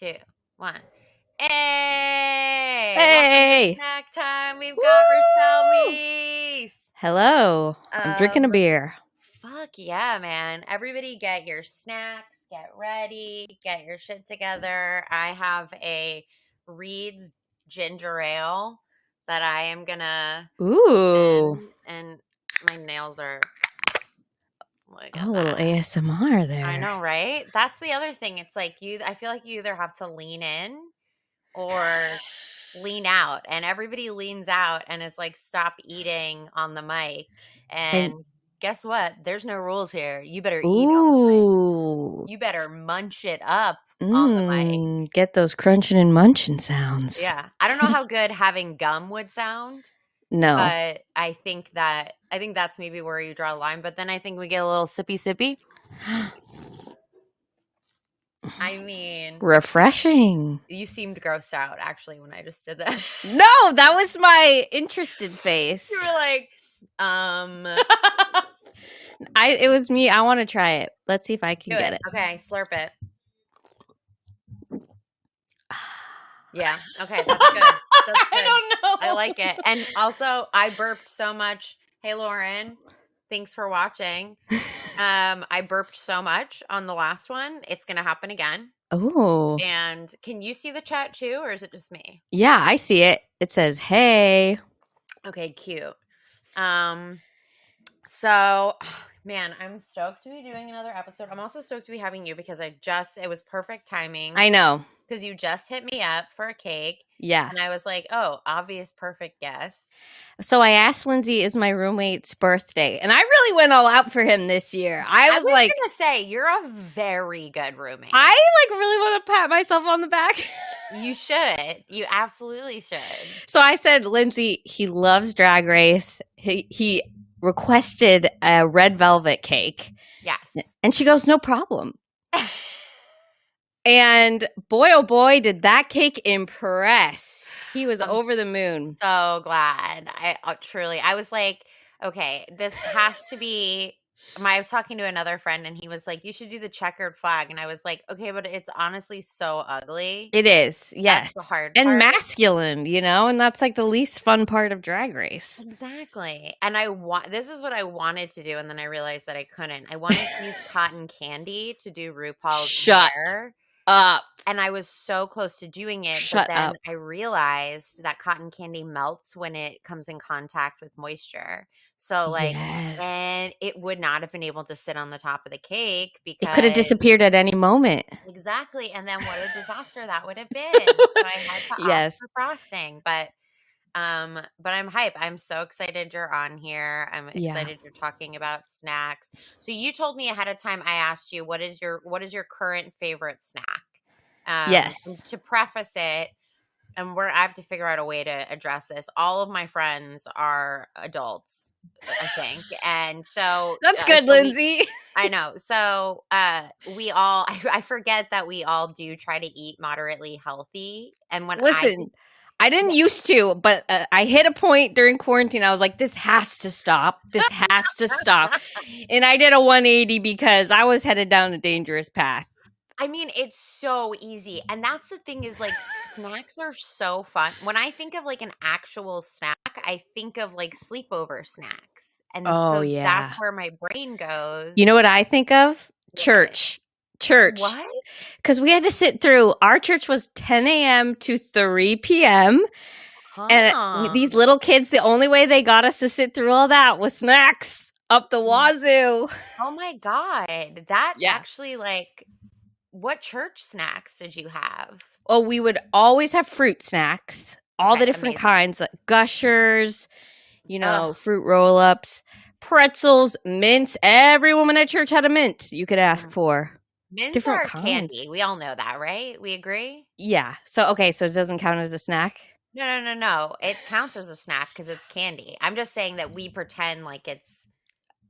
2, 1. Hey! Hey! Snack time. We've got Richelle Meiss. Hello. I'm drinking a beer. Fuck yeah, man. Everybody get your snacks, get ready, get your shit together. I have a Reed's ginger ale that I am gonna and my nails are a little ASMR there. I know, right? That's the other thing. It's like I feel like you either have to lean in or lean out, and everybody leans out and is like, stop eating on the mic. And guess what? There's no rules here. You better eat on the mic. You better munch it up on the mic. Get those crunching and munching sounds. Yeah. I don't know how good having gum would sound. No. But I think that's maybe where you draw the line. But then I think we get a little sippy. I mean, refreshing. You seemed grossed out actually when I just did that. No, that was my interested face. You were like, it was me. I want to try it. Let's see if I can get it. Okay, slurp it. Yeah. Okay, that's good. That's good. I don't know. I like it. And also, I burped so much. Hey, Lauren. Thanks for watching. I burped so much on the last one. It's going to happen again. Oh. And can you see the chat too, or is it just me? Yeah, I see it. It says, hey. Okay, cute. So, man, I'm stoked to be doing another episode. I'm also stoked to be having you because it was perfect timing. I know. Because you just hit me up for a cake. Yeah. And I was like, oh, obvious perfect guess. So I asked Lindsay, is my roommate's birthday? And I really went all out for him this year. I was like, going to say, you're a very good roommate. I really want to pat myself on the back. You should. You absolutely should. So I said, Lindsay, he loves Drag Race. He requested a red velvet cake. Yes. And she goes, no problem. And boy, oh boy, did that cake impress. He was over the moon. So glad. I was like, okay, this has to be. I was talking to another friend and he was like, you should do the checkered flag. And I was like, okay, but it's honestly so ugly. It is. Yes. That's the hard and part. Masculine, and that's like the least fun part of Drag Race. Exactly. And this is what I wanted to do. And then I realized that I couldn't. I wanted to use cotton candy to do RuPaul's hair. Up. And I was so close to doing it, Shut but then up. I realized that cotton candy melts when it comes in contact with moisture. So and it would not have been able to sit on the top of the cake because it could have disappeared at any moment. Exactly. And then what a disaster that would have been. So I had to opt for frosting. But I'm hype. I'm so excited you're on here. I'm excited you're talking about snacks. So you told me ahead of time, I asked you, what is your current favorite snack? Yes. To preface it, and I have to figure out a way to address this. All of my friends are adults, I think. And so that's good, Lindsay. I know. So we all, I forget that we all do try to eat moderately healthy. And when I didn't used to, but I hit a point during quarantine. I was like, this has to stop. This has to stop. And I did a 180 because I was headed down a dangerous path. I mean, it's so easy. And that's the thing is like snacks are so fun. When I think of like an actual snack, I think of like sleepover snacks. And that's where my brain goes. You know what I think of? Church. What? Because we had to sit through, our church was 10 a.m. to 3 p.m. And these little kids, the only way they got us to sit through all that was snacks up the wazoo. Oh my God. That actually what church snacks did you have? Oh, we would always have fruit snacks, all the different kinds, like Gushers, fruit roll-ups, pretzels, mints. Every woman at church had a mint you could ask for. Mints different are kinds. Candy. We all know that, right? We agree? Yeah. So it doesn't count as a snack? No. It counts as a snack because it's candy. I'm just saying that we pretend like it's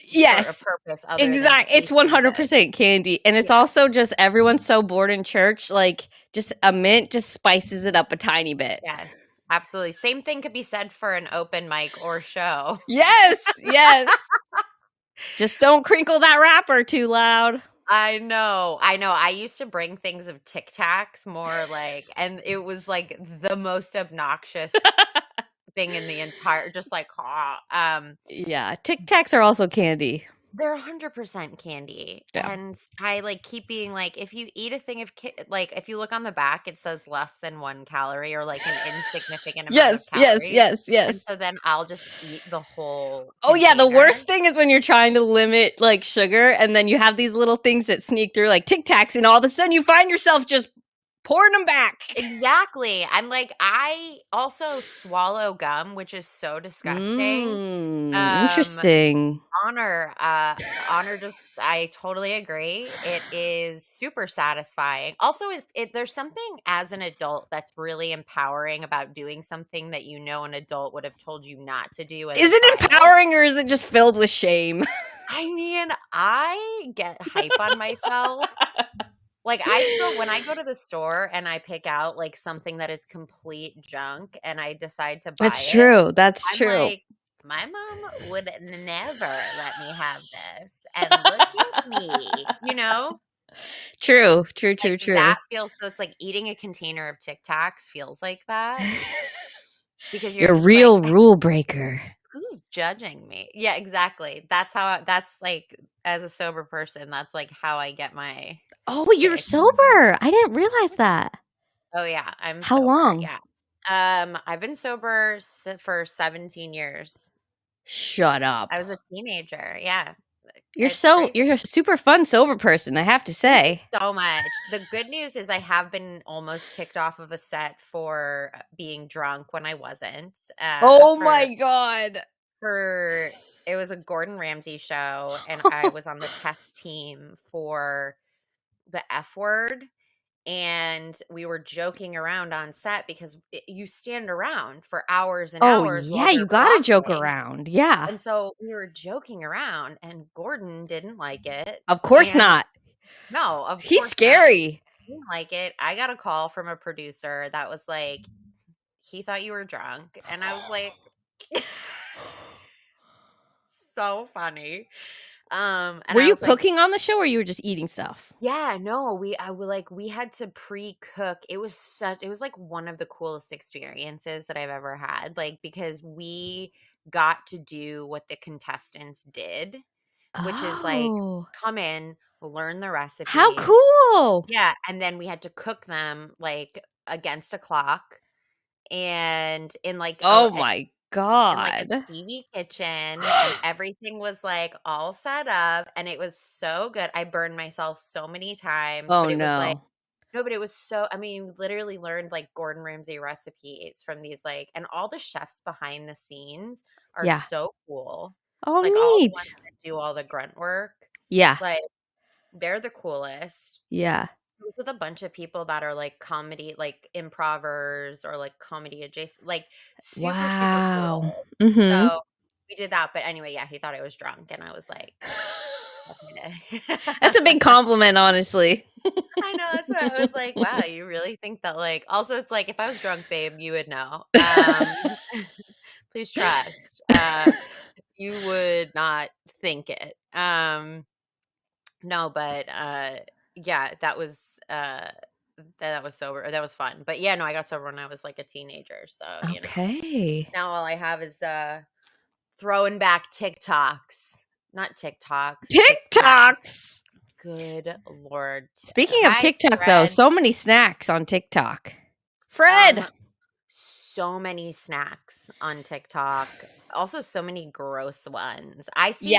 for a purpose. Exactly. It's 100% candy. And it's also just everyone's so bored in church. Like just a mint just spices it up a tiny bit. Yes, absolutely. Same thing could be said for an open mic or show. Yes. Just don't crinkle that wrapper too loud. I know. I used to bring things of Tic Tacs more like, and it was like the most obnoxious thing in the entire, just like, yeah, Tic Tacs are also candy. they're 100% candy. Yeah. And I like keep being like, if you eat a thing of like, if you look on the back, it says less than 1 calorie or like an insignificant amount of Yes, yes, calories. yes, And yes. so then I'll just eat the whole Oh yeah, the container. worst thing is when you're trying to limit like sugar and then you have these little things that sneak through like Tic Tacs and all of a sudden you find yourself just pouring them back. Exactly. I'm like, I also swallow gum, which is so disgusting. Interesting. Honor, just, I totally agree. It is super satisfying. Also, there's something as an adult that's really empowering about doing something that an adult would have told you not to do as Is a it child. empowering or is it just filled with shame? I mean, I get hype on myself. Like, I still, when I go to the store and I pick out like something that is complete junk and I decide to buy That's true. That's I'm true. like, my mom would never let me have this. And look at me, True. Like, that feels, so it's like eating a container of Tic Tacs feels like that. Because You're a just real like, rule breaker. who's judging me? Yeah, exactly. That's like, as a sober person, that's like how I get my Oh, you're kick. sober. I didn't realize that. Oh yeah, I'm How sober. long? Yeah. I've been sober for 17 years. Shut up. I was a teenager. Yeah. You're Crazy. you're a super fun sober person, I have to say. So much. The good news is I have been almost kicked off of a set for being drunk when I wasn't. Oh my God. It was a Gordon Ramsay show, and I was on the test team for the F word. And we were joking around on set because you stand around for hours and hours. Oh, yeah, you gotta joke around. Yeah. And so we were joking around, and Gordon didn't like it. Of course not. No, of He's course scary. not. He didn't like it. I got a call from a producer that was like, he thought you were drunk. And I was like, so funny. And were you cooking on the show or you were just eating stuff? Yeah, no, we had to pre-cook. It was like one of the coolest experiences that I've ever had. Like, because we got to do what the contestants did, which is like come in, learn the recipe. How cool. Yeah, and then we had to cook them like against a clock and in like my God. in like a TV kitchen, and everything was like all set up, and it was so good. I burned myself so many times. Oh but it was like, no. no, but it was so, I mean, literally learned like Gordon Ramsay recipes from these like, and all the chefs behind the scenes are so cool. Oh, like neat. all the ones that do all the grunt work. Yeah. Like, they're the coolest. Yeah. It was with a bunch of people that are like comedy, like improvers or like comedy adjacent, like super, super cool. So we did that. But anyway, yeah, he thought I was drunk, and I was like, that's a big compliment, honestly. I know. That's what I was like. Wow, you really think that? Like, also, it's like, if I was drunk, babe, you would know. Please trust. You would not think it. No, but yeah, that was sober. That was fun. But yeah, no, I got sober when I was like a teenager. So okay. Now all I have is throwing back TikToks. Not TikToks. TikToks. Good Lord. Speaking of TikTok, though, so many snacks on TikTok. Fred. So many snacks on TikTok. Also, so many gross ones. I see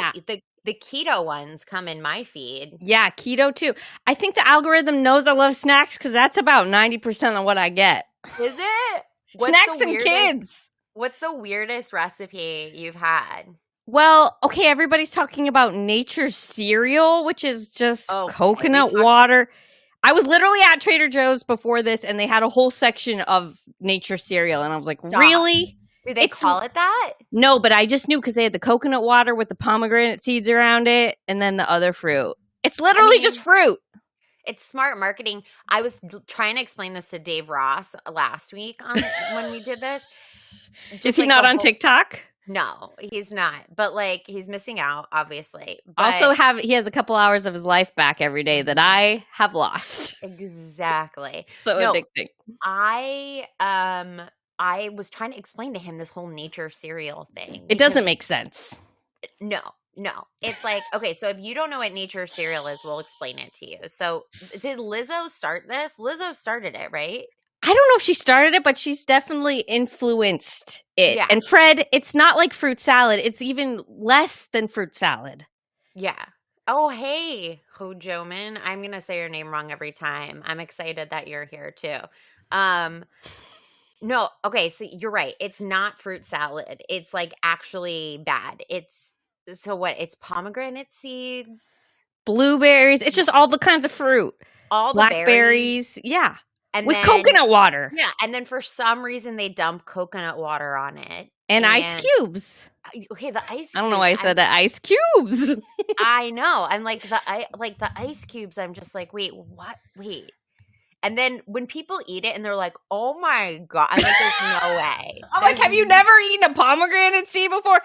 the keto ones come in my feed. Yeah, keto too. I think the algorithm knows I love snacks because that's about 90% of what I get. Is it? Snacks and kids. What's the weirdest recipe you've had? Well, okay, everybody's talking about nature's cereal, which is just coconut water. I was literally at Trader Joe's before this, and they had a whole section of nature cereal, and I was like, really? Did they call it that? No, but I just knew because they had the coconut water with the pomegranate seeds around it, and then the other fruit. It's literally just fruit. It's smart marketing. I was trying to explain this to Dave Ross last week when we did this. Is he not on TikTok? No, he's not. But like, he's missing out, obviously. But he has a couple hours of his life back every day that I have lost. Exactly. So addicting. I was trying to explain to him this whole nature cereal thing. It doesn't make sense. No. It's like, okay, so if you don't know what nature cereal is, we'll explain it to you. So did Lizzo start this? Lizzo started it, right? I don't know if she started it, but she's definitely influenced it. Yeah. And Fred, it's not like fruit salad. It's even less than fruit salad. Yeah. Oh, hey, Hojoman. I'm going to say your name wrong every time. I'm excited that you're here too. No, okay, so you're right. It's not fruit salad. It's like actually bad. It's pomegranate seeds, blueberries. It's just all the kinds of fruit. All the blackberries. Yeah. And with coconut water. Yeah, and then for some reason they dump coconut water on it. And ice cubes. Okay, the ice cubes. I don't know why I said that. Ice cubes. I know. I'm like the ice cubes, I'm just like, wait, what? Wait. And then when people eat it and they're like, oh my God, I'm like, there's no way. I'm like, have you never eaten a pomegranate seed before?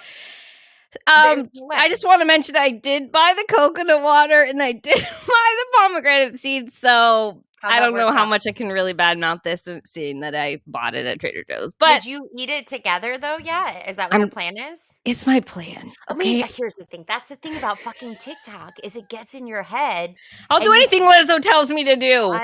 I just want to mention I did buy the coconut water and I did buy the pomegranate seeds, so I don't know how much I can really badmouth this and seeing that I bought it at Trader Joe's. But did you eat it together though? Yeah, is that what your plan is? It's my plan. Okay. Here's the thing. That's the thing about fucking TikTok is it gets in your head. I'll do anything Lizzo tells me to do.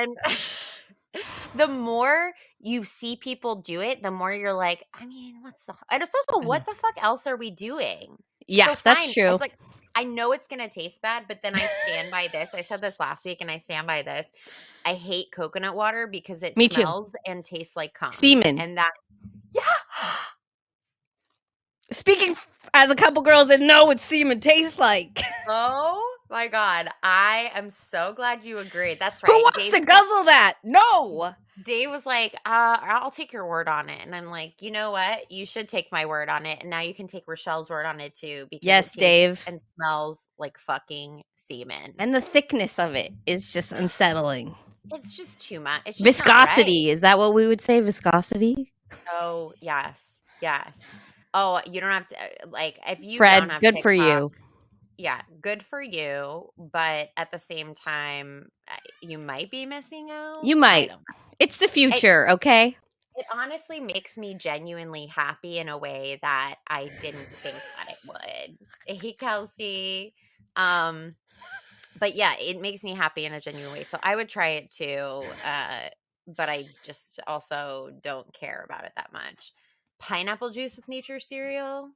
The more you see people do it, the more you're like, I mean, and it's also, what the fuck else are we doing? Yeah, so that's true. It's like, I know it's going to taste bad, but then I stand by this. I said this last week and I stand by this. I hate coconut water because it smells and tastes like cum. Semen. And that, yeah. Speaking as a couple girls that know what semen tastes like. Oh my God. I am so glad you agreed. That's right. Who wants to guzzle that? No. Dave was like, I'll take your word on it. And I'm like, you know what? You should take my word on it. And now you can take Richelle's word on it too. Because yes, Dave. And smells like fucking semen. And the thickness of it is just unsettling. It's just too much. It's just viscosity. Is that what we would say? Viscosity? Oh, yes. Yes. Oh, you don't have to, like, if you Fred, don't have good TikTok, for you. Yeah, good for you. But at the same time, you might be missing out. You might. It's the future, okay? It honestly makes me genuinely happy in a way that I didn't think that it would. Hey, Kelsey. But yeah, it makes me happy in a genuine way. So I would try it too. But I just also don't care about it that much. Pineapple juice with nature cereal.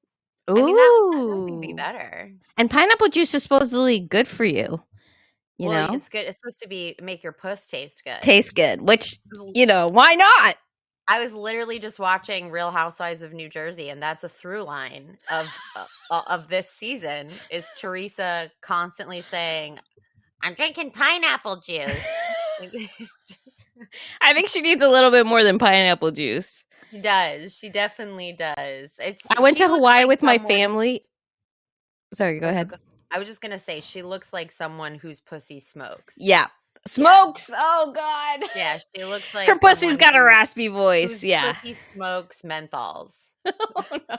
Ooh. I mean, that would be better. And pineapple juice is supposedly good for you. You know? It's good. It's supposed to make your puss taste good. Taste good, which, why not? I was literally just watching Real Housewives of New Jersey, and that's a through line of this season is Teresa constantly saying, I'm drinking pineapple juice. I think she needs a little bit more than pineapple juice. She does. She definitely does. I went to Hawaii with my family. Sorry, go ahead. I was just going to say, she looks like someone whose pussy smokes. Yeah. Smokes! Yeah. Oh, God. Yeah, she looks like her pussy's got a raspy voice. Yeah. Pussy smokes menthols. Oh, no.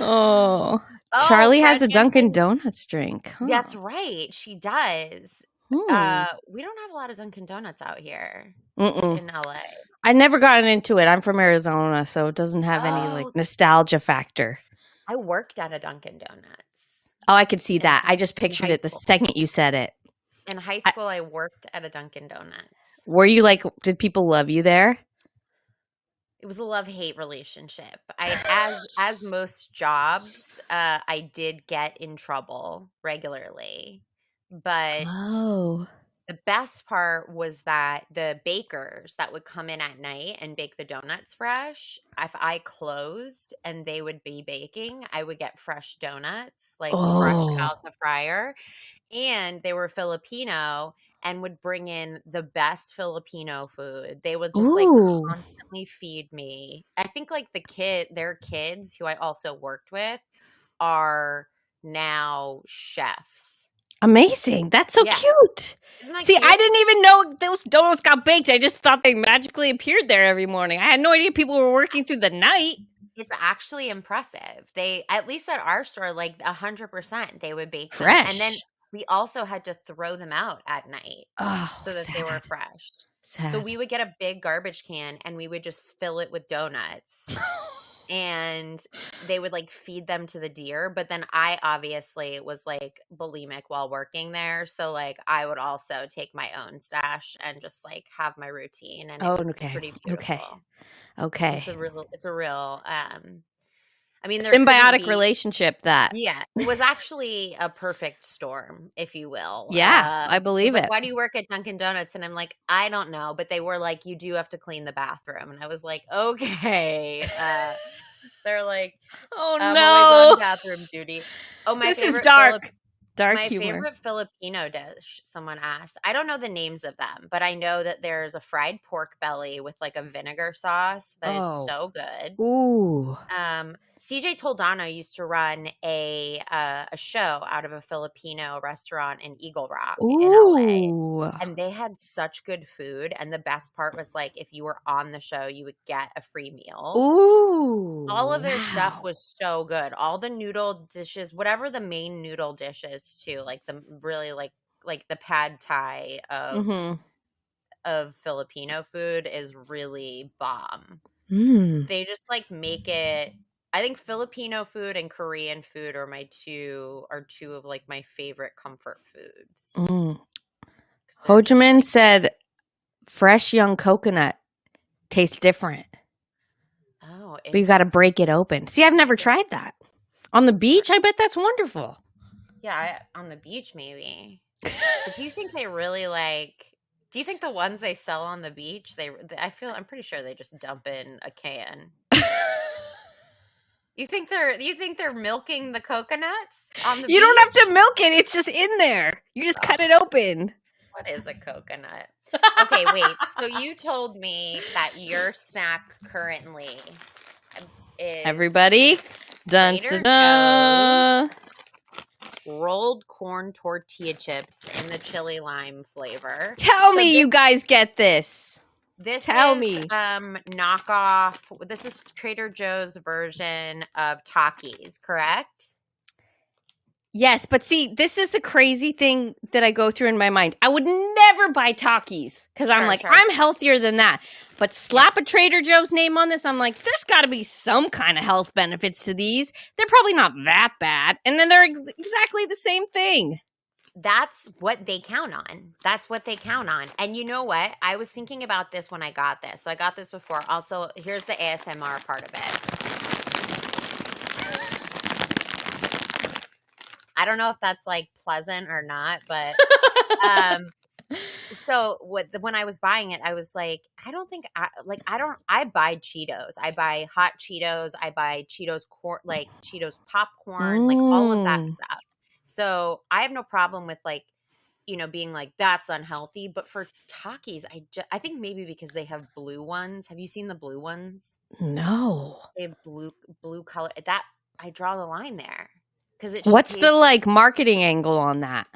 Oh. Charlie has a Dunkin' Donuts drink. Huh? That's right. She does. We don't have a lot of Dunkin' Donuts out here in LA. I never gotten into it. I'm from Arizona, so it doesn't have any nostalgia factor. I worked at a Dunkin' Donuts. Oh, I could see that. I just pictured it the second you said it. In high school, I worked at a Dunkin' Donuts. Were you did people love you there? It was a love-hate relationship. As most jobs, I did get in trouble regularly. But the best part was that the bakers that would come in at night and bake the donuts fresh, if I closed and they would be baking, I would get fresh donuts, fresh out the fryer. And they were Filipino and would bring in the best Filipino food. They would just constantly feed me. I think their kids, who I also worked with, are now chefs. Amazing. That's so cute. Isn't that See, cute? I didn't even know those donuts got baked. I just thought they magically appeared there every morning. I had no idea people were working through the night. It's actually impressive. They, at least at our store, like 100%, they would bake them. Fresh. And then we also had to throw them out at night so that they were fresh. Sad. So we would get a big garbage can and we would just fill it with donuts. And they would like feed them to the deer. But then I obviously was like bulimic while working there. So like I would also take my own stash and just like have my routine. And it was pretty beautiful. Okay. It's a real I mean, symbiotic relationship that. Yeah. It was actually a perfect storm, if you will. Yeah, I believe it. Like, why do you work at Dunkin' Donuts? And I'm like, I don't know. But they were like, you do have to clean the bathroom. And I was like, okay. They're like, oh I'm no, always on bathroom duty. Oh, this is dark. Dark my humor. favorite Filipino dish, someone asked. I don't know the names of them, but I know that there's a fried pork belly with like a vinegar sauce that is so good. Ooh. CJ Toldano used to run a show out of a Filipino restaurant in Eagle Rock in LA. And they had such good food. And the best part was like if you were on the show, you would get a free meal. Ooh. All of their stuff was so good. All the noodle dishes, whatever the main noodle dish is too, like the really like the pad thai of Filipino food is really bomb. They just like make it. I think Filipino food and Korean food are two of like my favorite comfort foods. Ho Chi Minh said fresh young coconut tastes different. Oh, but you got to break it open. See, I've never tried that. On the beach, I bet that's wonderful. Yeah, on the beach maybe. But do you think they really like? Do you think the ones they sell on the beach? I'm pretty sure they just dump in a can. You think they're milking the coconuts on the beach? You don't have to milk it. It's just in there. You just cut it open. What is a coconut? Okay, wait. So you told me that your snack currently is everybody dun, dun, dun. Rolled corn tortilla chips in the chili lime flavor. Tell me you guys get this. Tell me. Knockoff. This is Trader Joe's version of Takis, correct? Yes, but see, this is the crazy thing that I go through in my mind. I would never buy Takis because I'm like, I'm healthier than that. But slap a Trader Joe's name on this, I'm like, there's got to be some kind of health benefits to these. They're probably not that bad. And then they're exactly the same thing. That's what they count on. That's what they count on. And you know what? I was thinking about this when I got this. So I got this before. Also, here's the ASMR part of it. I don't know if that's like pleasant or not, but so when I was buying it, I was like, I buy Cheetos. I buy hot Cheetos. I buy Cheetos Cheetos popcorn, like all of that stuff. So I have no problem with like, being like, that's unhealthy. But for Takis, I think maybe because they have blue ones. Have you seen the blue ones? No. They have blue color. That I draw the line there. What's the like marketing angle on that?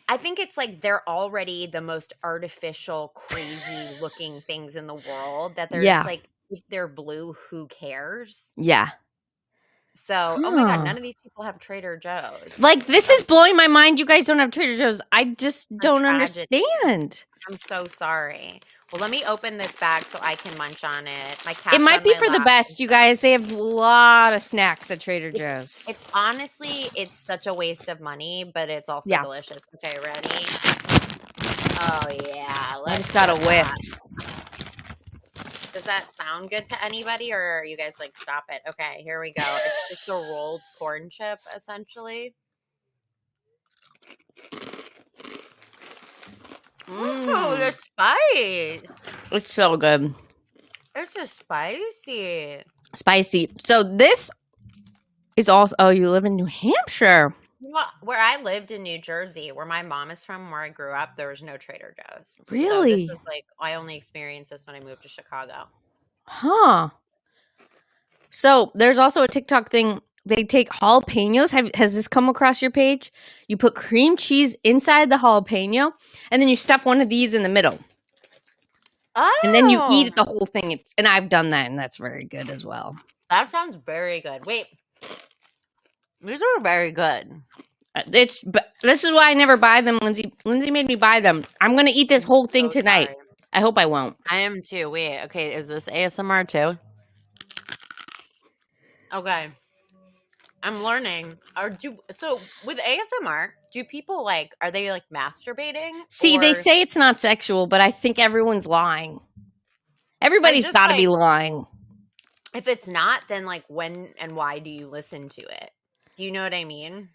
I think it's like they're already the most artificial, crazy looking things in the world that they're just like, if they're blue, who cares? Yeah. So, oh my God, none of these people have Trader Joe's. Like, this is blowing my mind. You guys don't have Trader Joe's. I just don't understand. I'm so sorry. Well, let me open this bag so I can munch on it. It might be for the best, you guys. They have a lot of snacks at Trader Joe's. It's honestly, it's such a waste of money, but it's also delicious. Okay, ready? Oh, yeah. I just got a whiff. Does that sound good to anybody, or are you guys like, stop it? Okay, here we go. It's just a rolled corn chip, essentially. Oh, the spice. It's so good. It's just spicy. Spicy. So this is also, oh, you live in New Hampshire. Well, where I lived in New Jersey, where my mom is from, where I grew up, there was no Trader Joe's. Really? So this was like, I only experienced this when I moved to Chicago. Huh. So there's also a TikTok thing they take jalapenos. Has this come across your page? You put cream cheese inside the jalapeno, and then you stuff one of these in the middle. And then you eat the whole thing. And I've done that, and that's very good as well. That sounds very good. Wait. These are very good. This is why I never buy them, Lindsay. Lindsay made me buy them. I'm going to eat this whole thing tonight. Sorry. I hope I won't. I am too. Wait, okay, is this ASMR too? Okay. I'm learning. So with ASMR, do people are they masturbating? See, they say it's not sexual, but I think everyone's lying. Everybody's got to be lying. If it's not, then when and why do you listen to it? Do you know what I mean?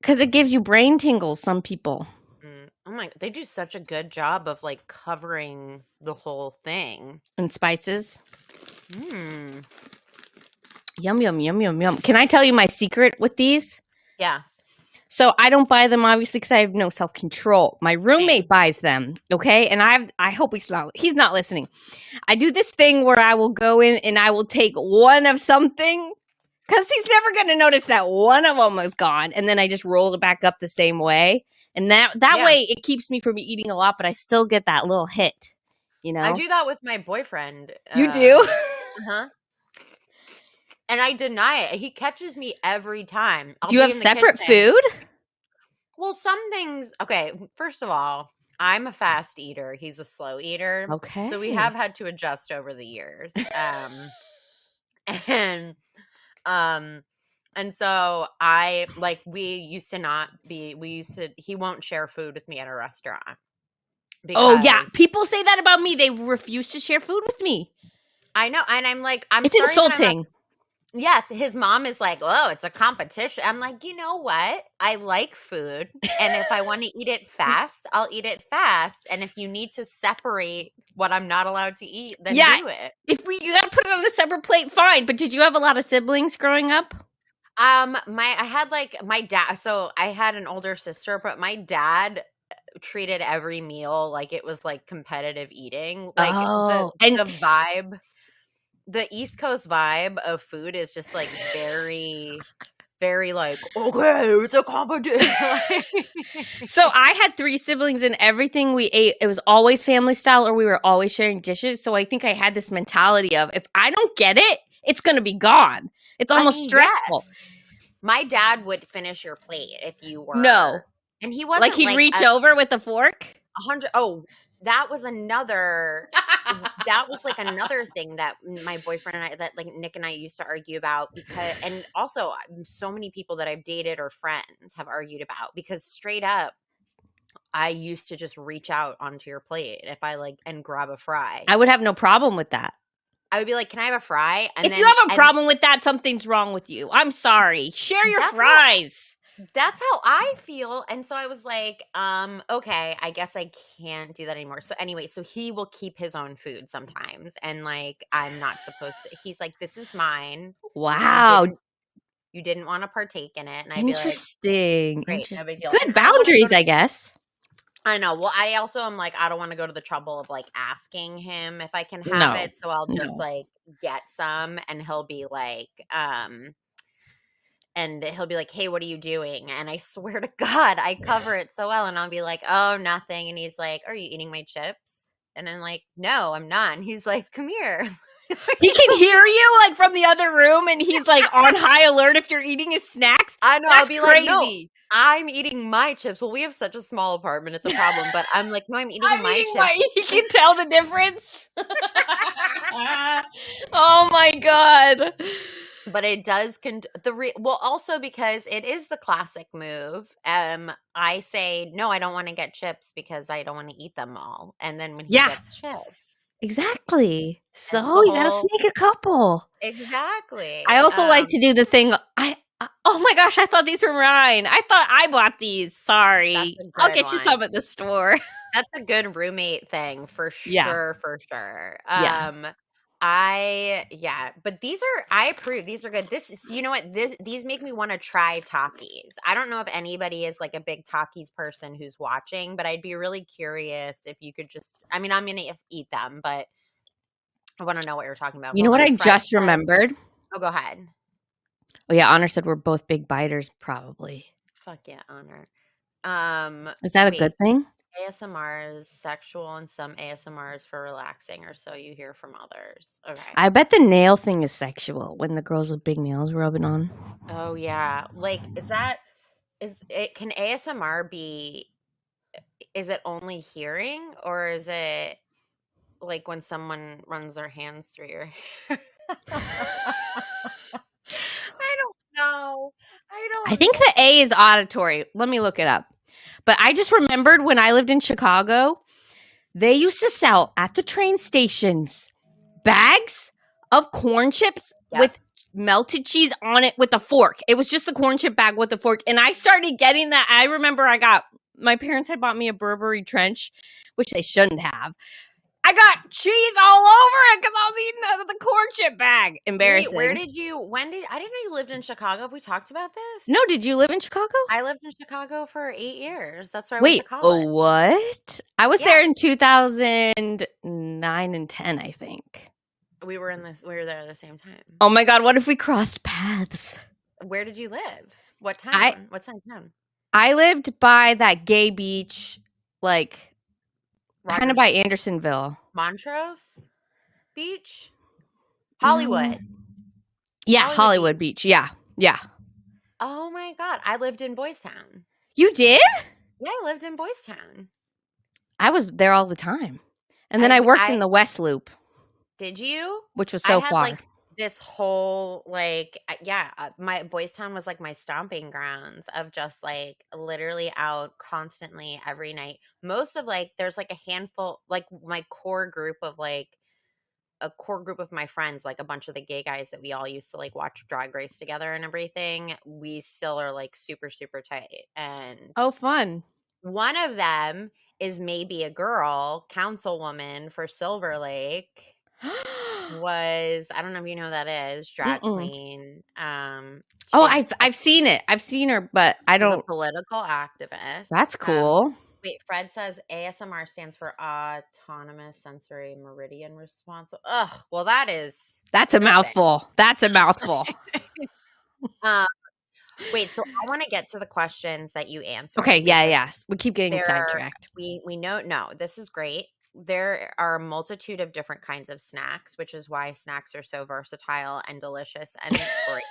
Because it gives you brain tingles, some people. Oh my, they do such a good job of covering the whole thing. And spices. Yum, yum, yum, yum, yum. Can I tell you my secret with these? Yes. So I don't buy them, obviously, because I have no self-control. My roommate buys them, okay? And I hope he's not listening. I do this thing where I will go in and I will take one of something, because he's never going to notice that one of them is gone. And then I just roll it back up the same way. And that way it keeps me from eating a lot, but I still get that little hit, you know? I do that with my boyfriend. You do? Uh-huh. And I deny it. He catches me every time. Do you have separate food? Well, some things... Okay, first of all, I'm a fast eater. He's a slow eater. Okay. So we have had to adjust over the years. And so he won't share food with me at a restaurant. Oh, yeah. People say that about me. They refuse to share food with me. I know. And I'm it's insulting. Yes, his mom is oh, it's a competition. I'm you know what? I like food. And if I want to eat it fast, I'll eat it fast. And if you need to separate what I'm not allowed to eat, then do it. You got to put it on a separate plate, fine. But did you have a lot of siblings growing up? I had my dad. So I had an older sister, but my dad treated every meal like it was competitive eating. The vibe. The East Coast vibe of food is just very, very okay, it's a competition. So I had 3 siblings and everything we ate, it was always family style or we were always sharing dishes. So I think I had this mentality of if I don't get it, it's going to be gone. It's almost stressful. Yes. My dad would finish your plate if you were. No. And he wasn't he'd reach over with a fork? 100. Oh, that was another another thing that my boyfriend and I, that Nick and I used to argue about and also so many people that I've dated or friends have argued about because straight up, I used to just reach out onto your plate if I and grab a fry. I would have no problem with that. I would be can I have a fry? And if you have a problem with that, something's wrong with you. I'm sorry. Share your fries. That's how I feel. And so I was okay, I guess I can't do that anymore. So anyway, so he will keep his own food sometimes. And I'm not supposed to. He's this is mine. Wow. You didn't want to partake in it. And I'd Interesting. be great, no big deal. Good boundaries, I guess. I know. Well, I also am I don't want to go to the trouble of asking him if I can have it. So I'll just get some and he'll be and he'll be hey, what are you doing? And I swear to God, I cover it so well. And I'll be oh, nothing. And he's are you eating my chips? And I'm no, I'm not. And he's come here. He can hear you from the other room and he's on high alert if you're eating his snacks. I know. That's I'll be crazy. No, I'm eating my chips. Well, we have such a small apartment. It's a problem. But I'm no, I'm eating my chips. He can tell the difference. Oh, my God. But it does also because it is the classic move. I say no, I don't want to get chips because I don't want to eat them all. And then when he gets chips, exactly. So you gotta sneak a couple. Exactly. I also like to do the thing. Oh my gosh, I thought these were mine. I thought I bought these. Sorry, I'll get you some at the store. That's a good roommate thing for sure. Yeah. For sure. But I approve. These are good. You know what? These make me want to try Takis. I don't know if anybody is a big Takis person who's watching, but I'd be really curious if you could I'm going to eat them, but I want to know what you're talking about. You know what I just remembered? Oh, go ahead. Oh yeah, Honor said we're both big biters, probably. Fuck yeah, Honor. Is that a Wait, good thing? ASMR is sexual and some ASMR is for relaxing, or so you hear from others. Okay. I bet the nail thing is sexual when the girls with big nails rubbing on. Oh yeah. Like, can ASMR be, is it only hearing, or is it like when someone runs their hands through your hair? I don't know. I think the A is auditory. Let me look it up. But I just remembered when I lived in Chicago, they used to sell at the train stations bags of corn chips with melted cheese on it with a fork. It was just the corn chip bag with the fork. And I started getting that. I remember my parents had bought me a Burberry trench, which they shouldn't have. I got cheese all over it because I was eating the corn chip bag. Embarrassing. Wait, I didn't know you lived in Chicago. Have we talked about this? No, did you live in Chicago? I lived in Chicago for 8 years. That's where I went to college. Oh, what? I was there in 2009 and 10, I think. We were there at the same time. Oh my God, what if we crossed paths? Where did you live? What town? What side of town? I lived by that gay beach, like kind of by Andersonville. Montrose Beach? Hollywood. Yeah, Hollywood Beach. Yeah. Oh my God. I lived in Boys Town. You did? Yeah, I lived in Boys Town. I was there all the time. And then I worked in the West Loop. Did you? Which was so far. Like, this whole, like, my Boys Town was like my stomping grounds of just like literally out constantly every night. Most of like, there's like a handful, like my core group of my friends, like a bunch of the gay guys that we all used to like watch Drag Race together and everything. We still are like super, super tight. And oh, fun. One of them is maybe a girl, councilwoman for Silver Lake. I don't know if you know who that is, drag queen. I've seen it. I've seen her, but I don't. A political activist. That's cool. Wait, Fred says ASMR stands for autonomous sensory meridian response. Ugh, well that's a mouthful. That's a mouthful. Wait, so I want to get to the questions that you answered. Okay, yes. We keep getting sidetracked. We know, no, this is great. There are a multitude of different kinds of snacks, which is why snacks are so versatile and delicious and great.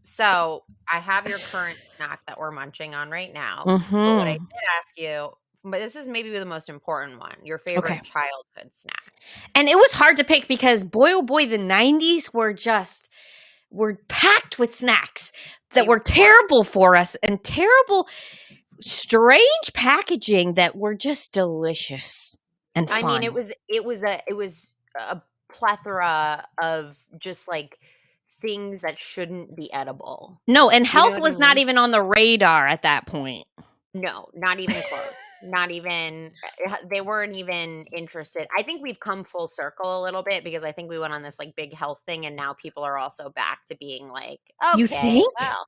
So I have your current snack that we're munching on right now. Mm-hmm. But what I did ask you, but this is maybe the most important one, your favorite childhood snack. And it was hard to pick because boy, oh boy, the 90s were packed with snacks that were terrible for us and terrible, strange packaging that were just delicious and fun. I mean, it was a plethora of just like things that shouldn't be edible. No, and health was not even on the radar at that point. No, not even close. Not even, they weren't even interested. I think we've come full circle a little bit because I think we went on this like big health thing and now people are also back to being like, okay, you think? Well,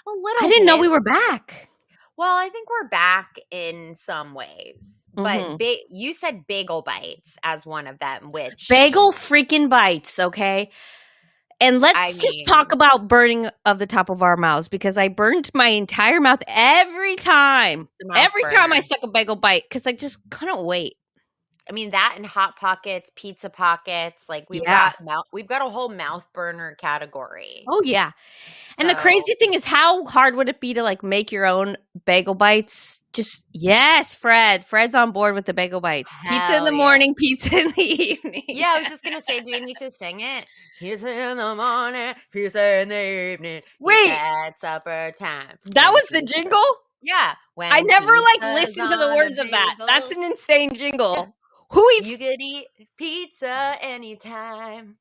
a little I didn't know we were back. Well, I think we're back in some ways, but you said bagel bites as one of them, which bagel freaking bites, okay? And let's just talk about burning of the top of our mouths because I burned my entire mouth every time. I stuck a bagel bite because I just couldn't wait. I mean, that and Hot Pockets, Pizza Pockets, like we've got a whole mouth burner category. Oh yeah. And the crazy thing is, how hard would it be to like make your own bagel bites? Just yes, Fred's on board with the bagel bites. Pizza in the morning, pizza in the evening. Yeah, I was just gonna say, do we need to sing it? Pizza in the morning, pizza in the evening. Wait, at supper time. That was the jingle? Yeah. I never listened to the words of that. That's an insane jingle. Yeah. Who eats? You could eat pizza anytime.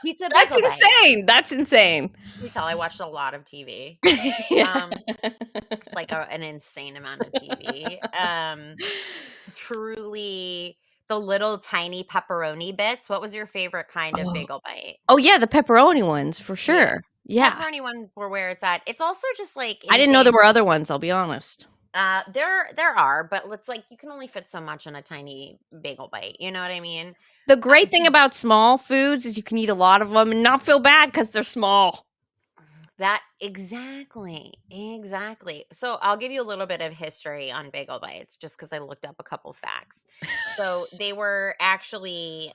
Pizza. That's insane. That's insane. You can tell I watched a lot of TV. It's like an insane amount of TV. Truly, the little tiny pepperoni bits. What was your favorite kind of bagel bite? Oh yeah, the pepperoni ones for sure. Yeah. Pepperoni ones were where it's at. It's also just like I didn't know there were other ones. I'll be honest. There are, but let's like you can only fit so much in a tiny bagel bite. You know what I mean? The great thing about small foods is you can eat a lot of them and not feel bad because they're small. That exactly. So I'll give you a little bit of history on bagel bites just because I looked up a couple facts. So they were actually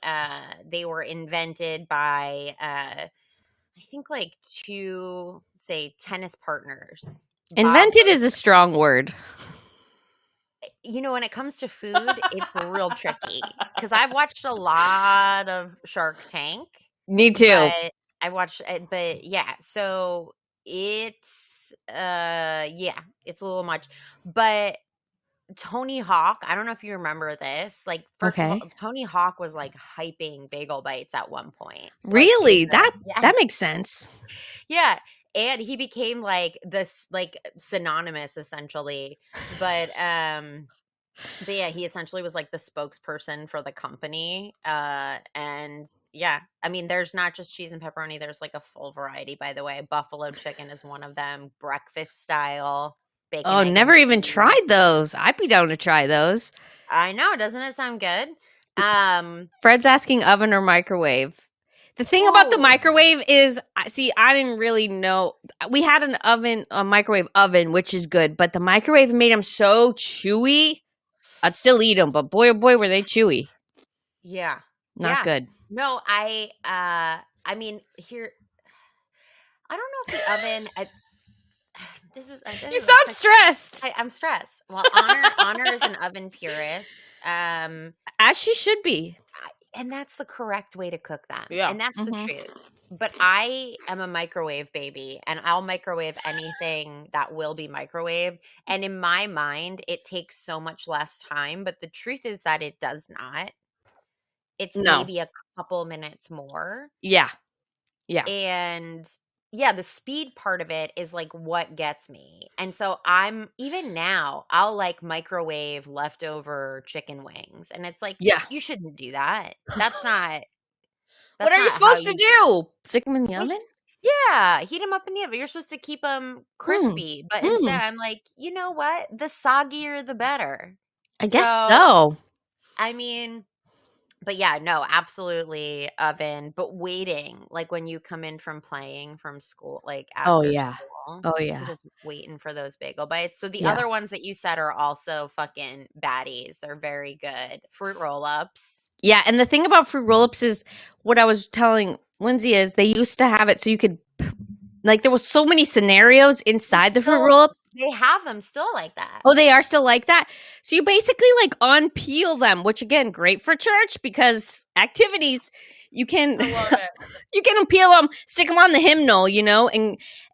they were invented by I think like two say tennis partners. Bob Invented is a strong word. You know, when it comes to food, it's real tricky because I've watched a lot of Shark Tank, Me too. but I watched it, but yeah, so yeah, it's a little much. But Tony Hawk, I don't know if you remember this. Like, first of all, Okay. Tony Hawk was like hyping bagel bites at one point. So like he was Really? That yeah. that makes sense. Yeah. And he became like this like synonymous essentially. But yeah, he essentially was like the spokesperson for the company. And yeah, I mean, there's not just cheese and pepperoni, there's like a full variety, by the way. Buffalo chicken is one of them, breakfast style, bacon, Oh, egg, and never even cheese. tried those. I'd be down to try those. I know, doesn't it sound good? Fred's asking oven or microwave. The thing about the Oh, microwave is, see, I didn't really know. We had an oven, a microwave oven, which is good, but the microwave made them so chewy. I'd still eat them, but boy, oh boy, were they chewy. yeah. Not Yeah. good. No, I mean, here, I don't know if the oven, You this is sound a stressed. I'm stressed. Well, Honor is an oven purist. As she should be. And that's the correct way to cook them. Yeah. And that's the Mhm. truth. But I am a microwave baby and I'll microwave anything that will be microwaved. And in my mind, it takes so much less time. But the truth is that it does not. It's No. maybe a couple minutes more. Yeah. Yeah. And yeah, the speed part of it is like what gets me. And so I'm even now, I'll like microwave leftover chicken wings. And it's like, Yeah. you shouldn't do that. That's not What That's are you not how supposed to you do? Stick them in the you're oven? s yeah, heat them up in the oven. You're supposed to keep them Mm. crispy, but instead, Mm. I'm like, "You know what? The soggier, the better." I guess So, so. I mean but yeah, no, absolutely oven, but waiting, like, when you come in from playing from school, like, Oh, after yeah. school, Oh, yeah. just waiting for those bagel bites. So the Yeah. other ones that you said are also fucking baddies. They're very good. Fruit roll-ups. Yeah, and the thing about fruit roll-ups is what I was telling Lindsay is they used to have it so you could like there was so many scenarios inside the fruit roll-up. They have them still like that. Oh, they are still like that. So you basically like unpeel them, which again, great for church because activities you can I love it. you can unpeel them, stick them on the hymnal,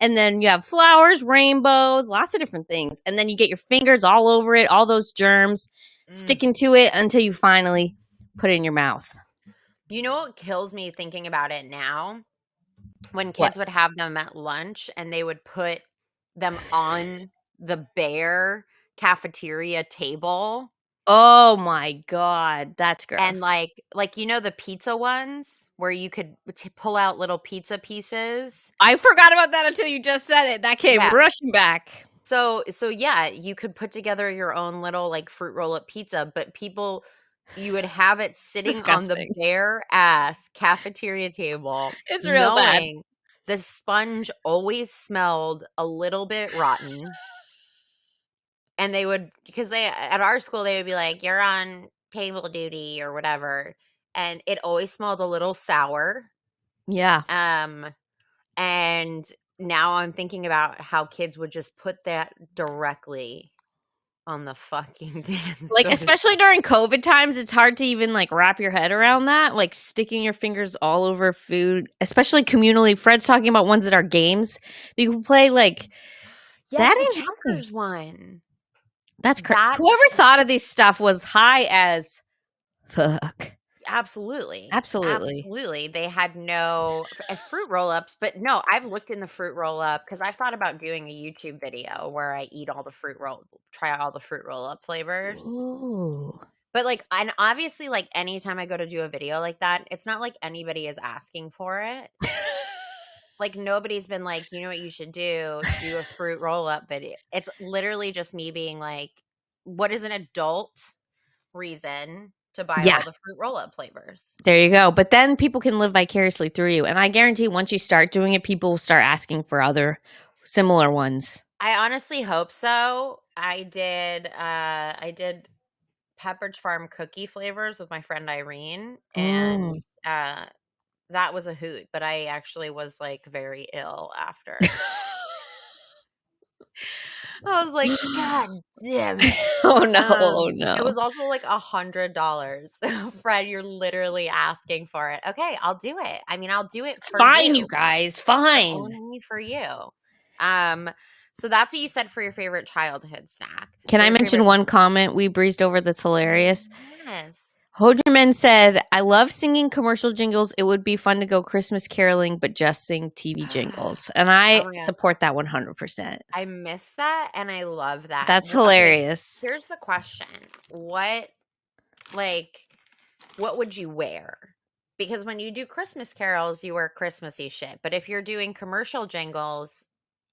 and then you have flowers, rainbows, lots of different things, and then you get your fingers all over it, all those germs sticking to it until you finally put it in your mouth. You know what kills me thinking about it now? When What? kids would have them at lunch and they would put them on the bare cafeteria table Oh my god, that's and gross. like you know the pizza ones where you could pull out little pizza pieces. I forgot about that until you just said it. That came Yeah. rushing back. So yeah, you could put together your own little like fruit roll-up pizza, but you would have it sitting on the Disgusting. bare ass cafeteria table, It's real bad. knowing the sponge always smelled a little bit rotten. And they would, because they, at our school, they would be like, "You're on table duty" or whatever. And it always smelled a little sour. Yeah. And now I'm thinking about how kids would just put that directly on the fucking dance. Like, especially during COVID times, it's hard to even like wrap your head around that. Like sticking your fingers all over food, especially communally. Fred's talking about ones that are games that you can play. Like yes, that the is checkers one. That's crazy. Whoever thought of this stuff was high as fuck. Absolutely. Absolutely. Absolutely. They had no fruit roll-ups, but no, I've looked in the fruit roll-up because I've thought about doing a YouTube video where I eat all the try all the fruit roll-up flavors. Ooh. But like, and obviously, like anytime I go to do a video like that, it's not like anybody is asking for it. Like, nobody's been like, you know what you should do? Do a fruit roll-up video. It's literally just me being like, what is an adult reason to buy Yeah. all the fruit roll-up flavors? There you go. But then people can live vicariously through you. And I guarantee once you start doing it, people will start asking for other similar ones. I honestly hope so. I did Pepperidge Farm cookie flavors with my friend Irene, and that was a hoot, but I actually was like very ill after. I was like, God damn it. Oh no, oh It no. was also like $100. Fred, you're literally asking for it. Okay, I'll do it. I mean, I'll do it for Fine, you. you guys, But fine. only for you. So that's what you said for your favorite childhood snack. Can Or I your mention favorite- one comment we breezed over that's hilarious? Yes. Hojerman said, I love singing commercial jingles. It would be fun to go Christmas caroling, but just sing TV jingles. And I Oh my God. support that 100%. I miss that and I love that. That's Okay, hilarious. here's the question. What would you wear? Because when you do Christmas carols, you wear Christmassy shit. But if you're doing commercial jingles,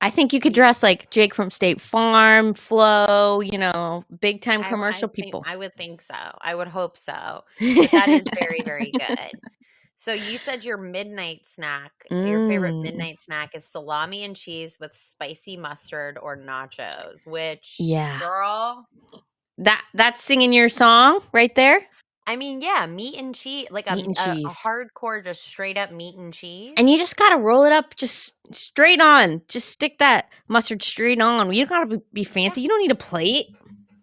I think you could dress like Jake from State Farm, Flo, big time commercial people. I would think so. I would hope so. But that is very, very good. So you said your midnight snack, your favorite midnight snack is salami and cheese with spicy mustard or nachos, which, girl. That's singing your song right there? I mean, yeah, meat and cheese, like a hardcore, just straight up meat and cheese. And you just got to roll it up just straight on. Just stick that mustard straight on. You don't got to be fancy. You don't need a plate.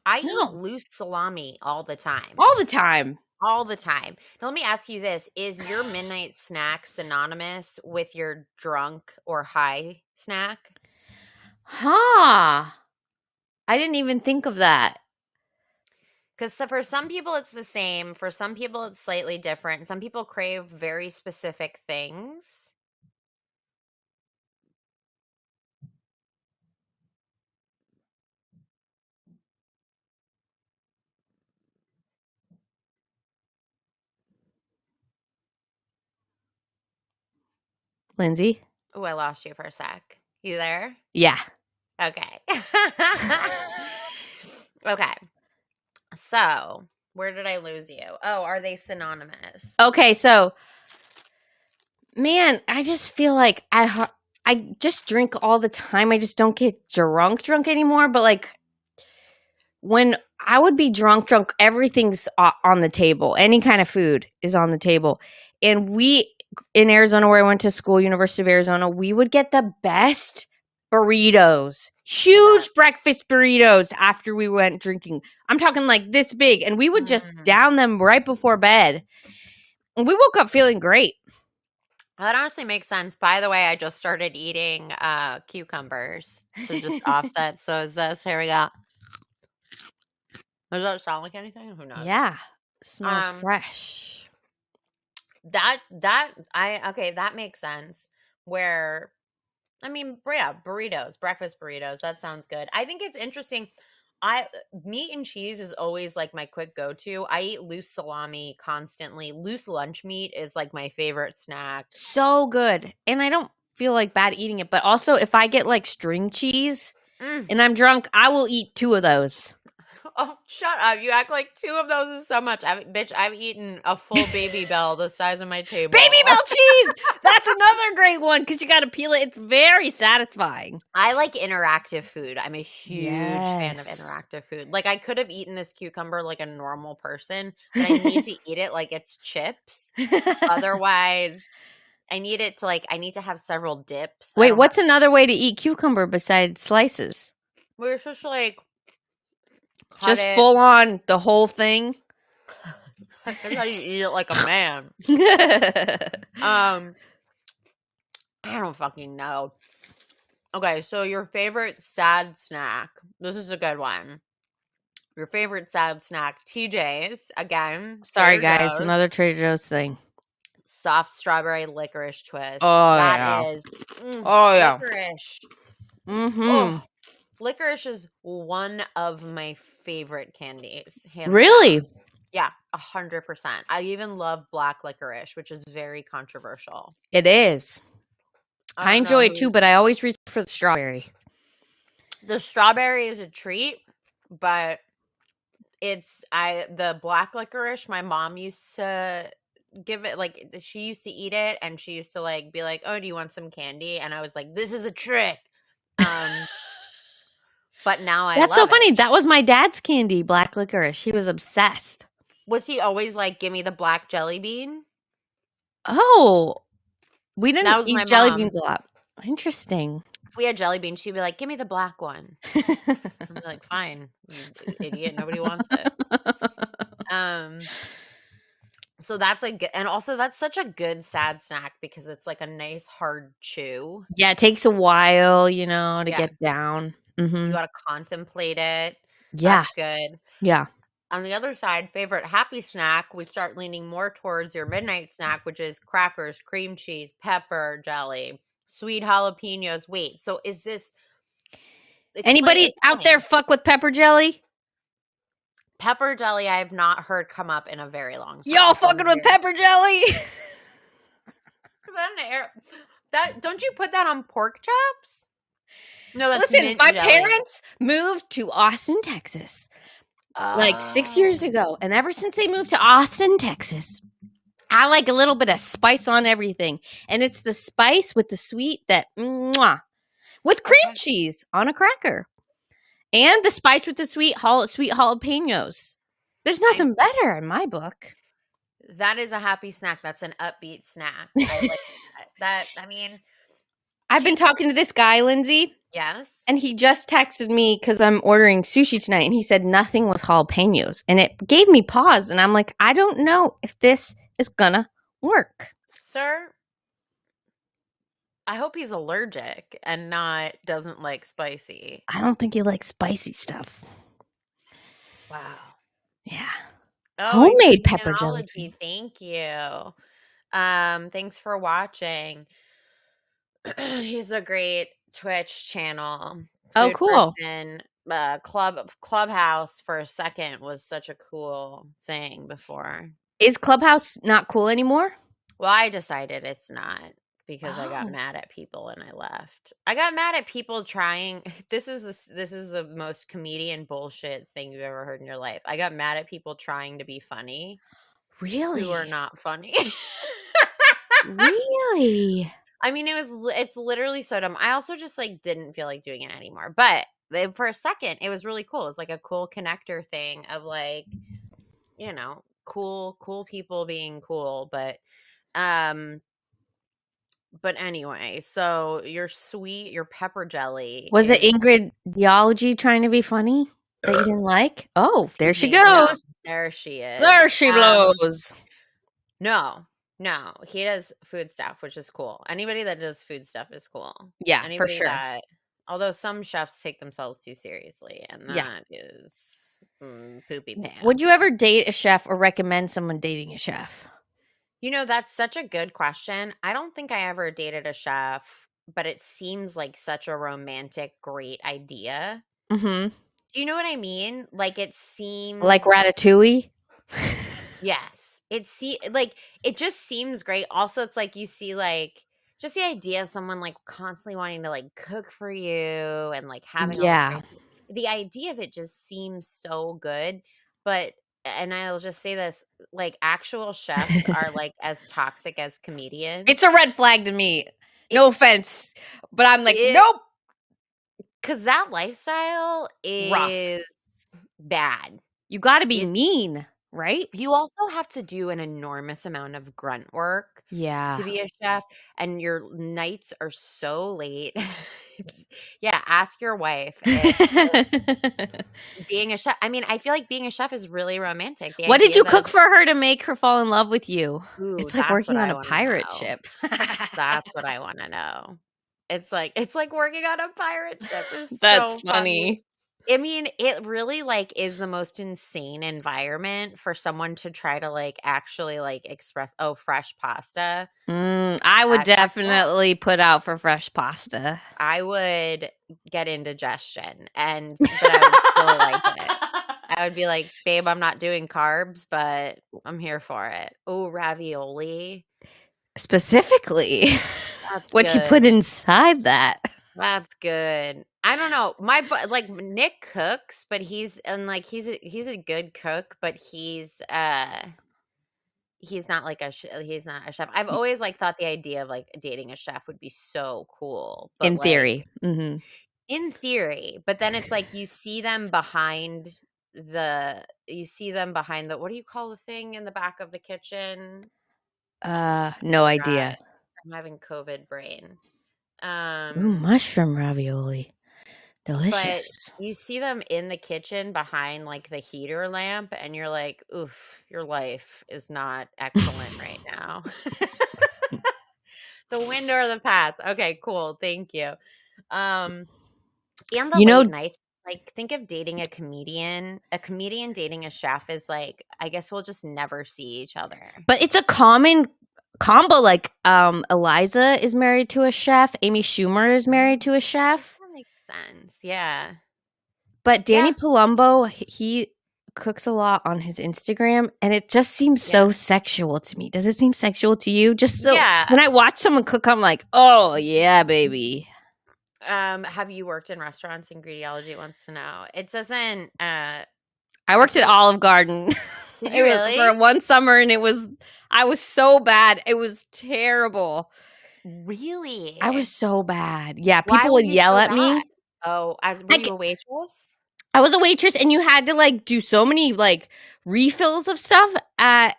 I eat loose salami all the time. All the time. All the time. Now, let me ask you this. Is your midnight snack synonymous with your drunk or high snack? I didn't even think of that. Because for some people, it's the same. For some people, it's slightly different. Some people crave very specific things. Lindsay? Oh, I lost you for a sec. You there? Yeah. Okay. Okay. So, where did I lose you? Oh, are they synonymous? Okay, so, man, I just feel like I just drink all the time. I just don't get drunk anymore. But, like, when I would be drunk, everything's on the table. Any kind of food is on the table. And in Arizona, where I went to school, University of Arizona, we would get the best burritos, huge breakfast burritos after we went drinking. I'm talking like this big, and we would just down them right before bed. And we woke up feeling great. That honestly makes sense. By the way, I just started eating cucumbers to just offset. So is this? Here we go. Does that sound like anything? Who knows? Yeah, it smells fresh. That makes sense. Where, I mean, yeah, burritos, breakfast burritos. That sounds good. I think it's interesting. Meat and cheese is always like my quick go-to. I eat loose salami constantly. Loose lunch meat is like my favorite snack. So good. And I don't feel like bad eating it. But also, if I get like string cheese and I'm drunk, I will eat 2 of those. Oh, shut up. You act like 2 of those is so much. I've eaten a full Baby Bell the size of my table. Baby Bell cheese! That's another great one because you got to peel it. It's very satisfying. I like interactive food. I'm a huge fan of interactive food. Like, I could have eaten this cucumber like a normal person, but I need to eat it like it's chips. Otherwise, I need to have several dips. Wait, what's another way to eat cucumber besides slices? We're just like... Just full on the whole thing. That's how you eat it like a man. I don't fucking know. Okay, so your favorite sad snack. This is a good one. Your favorite sad snack. TJ's, again. Sorry, guys. Another Trader Joe's thing. Soft strawberry licorice twist. Oh, that yeah. Is, yeah. Licorice. Mm-hmm. Oh, licorice is one of my favorite candies. Really? Down. Yeah, 100%. I even love black licorice, which is very controversial. It is. I enjoy it too, but I always reach for the strawberry. The strawberry is a treat, but the black licorice, my mom used to give it, like, she used to eat it and she used to like be like, oh, do you want some candy? And I was like, this is a trick. But now That's so funny. That was my dad's candy, black licorice. He was obsessed. Was he always like, give me the black jelly bean? Oh, we didn't eat jelly beans a lot. Interesting. If we had jelly beans, she'd be like, give me the black one. I'd be like, fine, you idiot. Nobody wants it. So that's a good, and also that's such a good sad snack because it's like a nice hard chew. Yeah, it takes a while, to get down. Mm-hmm. You got to contemplate it. Yeah. That's good. Yeah. On the other side, favorite happy snack, we start leaning more towards your midnight snack, which is crackers, cream cheese, pepper jelly, sweet jalapenos. Wait, so is this... Anybody out there fuck with pepper jelly? Pepper jelly I have not heard come up in a very long time. Y'all fucking with pepper jelly? Don't you put that on pork chops? No, that's Listen, my parents moved to Austin, Texas. Like 6 years ago. And ever since they moved to Austin, Texas, I like a little bit of spice on everything. And it's the spice with the sweet that, with cream cheese on a cracker. And the spice with the sweet jalapenos. There's nothing better in my book. That is a happy snack. That's an upbeat snack. I like that. I mean, I've been talking to this guy, Lindsay. Yes. And he just texted me because I'm ordering sushi tonight. And he said nothing with jalapenos. And it gave me pause. And I'm like, I don't know if this is going to work. Sir, I hope he's allergic and doesn't like spicy. I don't think he likes spicy stuff. Wow. Yeah. Homemade pepper jelly. Thank you. Thanks for watching. He's a great Twitch channel. Oh, cool. Clubhouse for a second was such a cool thing before. Is Clubhouse not cool anymore? Well, I decided it's not because I got mad at people and I left. I got mad at people trying. This is the most comedian bullshit thing you've ever heard in your life. I got mad at people trying to be funny. Really? Who are not funny. Really? I mean, it's literally so dumb. I also just didn't feel like doing it anymore. But for a second, it was really cool. It was like a cool connector thing of cool people being cool. But anyway, so your pepper jelly. Was it Ingrid Theology trying to be funny that you didn't like? Oh, there she goes. There she is. There she blows. No, he does food stuff, which is cool. Anybody that does food stuff is cool. Yeah, for sure. Although some chefs take themselves too seriously, and that is poopy pants. Would you ever date a chef or recommend someone dating a chef? That's such a good question. I don't think I ever dated a chef, but it seems like such a romantic, great idea. Mm-hmm. Do you know what I mean? It seems... Like Ratatouille? Yes. It just seems great. Also, it's you see just the idea of someone constantly wanting to cook for you and having the idea of it just seems so good. But and I'll just say this, actual chefs are as toxic as comedians. It's a red flag to me. No offense, but I'm nope. Because that lifestyle is rough. Bad. You got to be mean. Right? You also have to do an enormous amount of grunt work to be a chef, and your nights are so late. Ask your wife if being a chef. I mean, I feel like being a chef is really romantic. What did you cook for her to make her fall in love with you? Ooh, it's like working on a pirate ship. That's what I want to know. It's like working on a pirate ship. That's so funny. I mean, it really is the most insane environment for someone to try to actually express, fresh pasta. I would definitely put out for fresh pasta. I would get indigestion, but I would still like it. I would be like, babe, I'm not doing carbs, but I'm here for it. Oh, ravioli. Specifically. That's what you put good. inside that. That's good. I don't know. Like Nick cooks, but he's a good cook, but he's not like he's not a chef. I've always like thought the idea of like dating a chef would be so cool, but In like theory. Mm-hmm. in theory, but then it's like you see them behind the what do you call the thing in the back of the kitchen? No God, idea. I'm having COVID brain. Ooh, Um, mushroom ravioli. but Delicious. you see them in the kitchen behind like the heater lamp, and you're like, oof, your life is not excellent right now. The wind or the pass. Okay, cool. Thank you. Um, and the You know, late nights, like think of dating a comedian. A comedian dating a chef is like, I guess we'll just never see each other. but it's a common combo. Like, Eliza is married to a chef. Amy Schumer is married to a chef. That makes sense. Yeah. But Yeah. Danny Palumbo, he cooks a lot on his Instagram, and it just seems Yeah. so sexual to me. Does it seem sexual to you? Just so Yeah. when I watch someone cook, I'm like, oh yeah, baby. Have you worked in restaurants? Ingrediology wants to know. It doesn't I worked at Olive Garden. Did you It was for really? one summer, and I was so bad. It was terrible. Really? I was so bad. Yeah, Why people were would you yell so at bad? me. Oh, were you Like, a waitress? I was a waitress, and you had to like do so many like refills of stuff at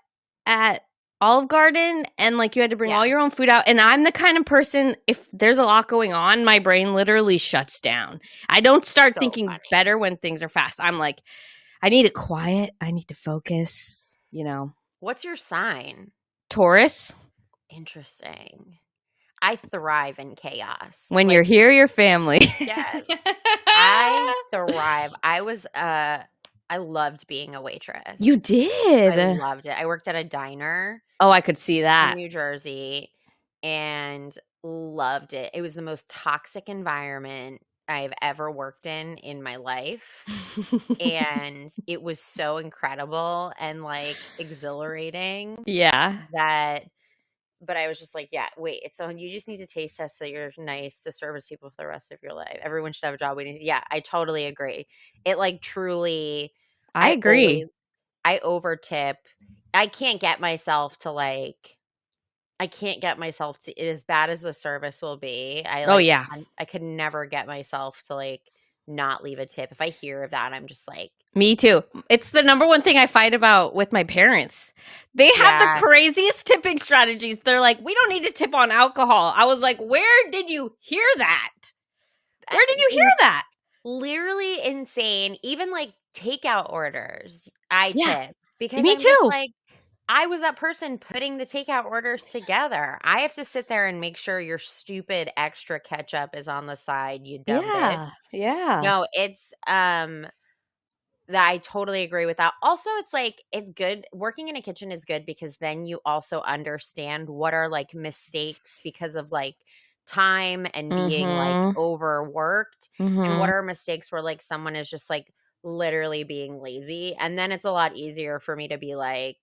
Olive Garden, and like you had to bring Yeah. all your own food out. And I'm the kind of person, if there's a lot going on, my brain literally shuts down. I don't start So thinking funny. better when things are fast. I'm like, I need it quiet. I need to focus. What's your sign? Taurus. Interesting. I thrive in chaos. When Like, you're here, you're family. yes. I thrive. I loved being a waitress. You I did. loved it. I worked at a diner Oh, I could see in that. New Jersey and loved it. It was the most toxic environment I've ever worked in my life. And it was so incredible and like exhilarating Yeah. but I was just like, yeah, wait, so you just need to taste test that you're nice to service people for the rest of your life. Everyone should have a job. Yeah, I totally agree. It like truly, I agree. I over tip. I can't get myself to as bad as the service will be. Oh, yeah. I could never get myself to like not leave a tip. If I hear of that, I'm just like, Me too. It's the number one thing I fight about with my parents. They have the yeah, craziest tipping strategies. They're like, we don't need to tip on alcohol. I was like, where did you hear that? Where did you hear that? literally insane. Even like takeout orders, I Yeah. tip because Me I'm just too. like, I was that person putting the takeout orders together. I have to sit there and make sure your stupid extra ketchup is on the side, you dumb bitch. Yeah. No, it's that I totally agree with that. Also, it's like it's good working in a kitchen is good because then you also understand what are like mistakes because of like time and being like Mm-hmm. overworked and Mm-hmm. what are mistakes where like someone is just like literally being lazy, and then it's a lot easier for me to be like,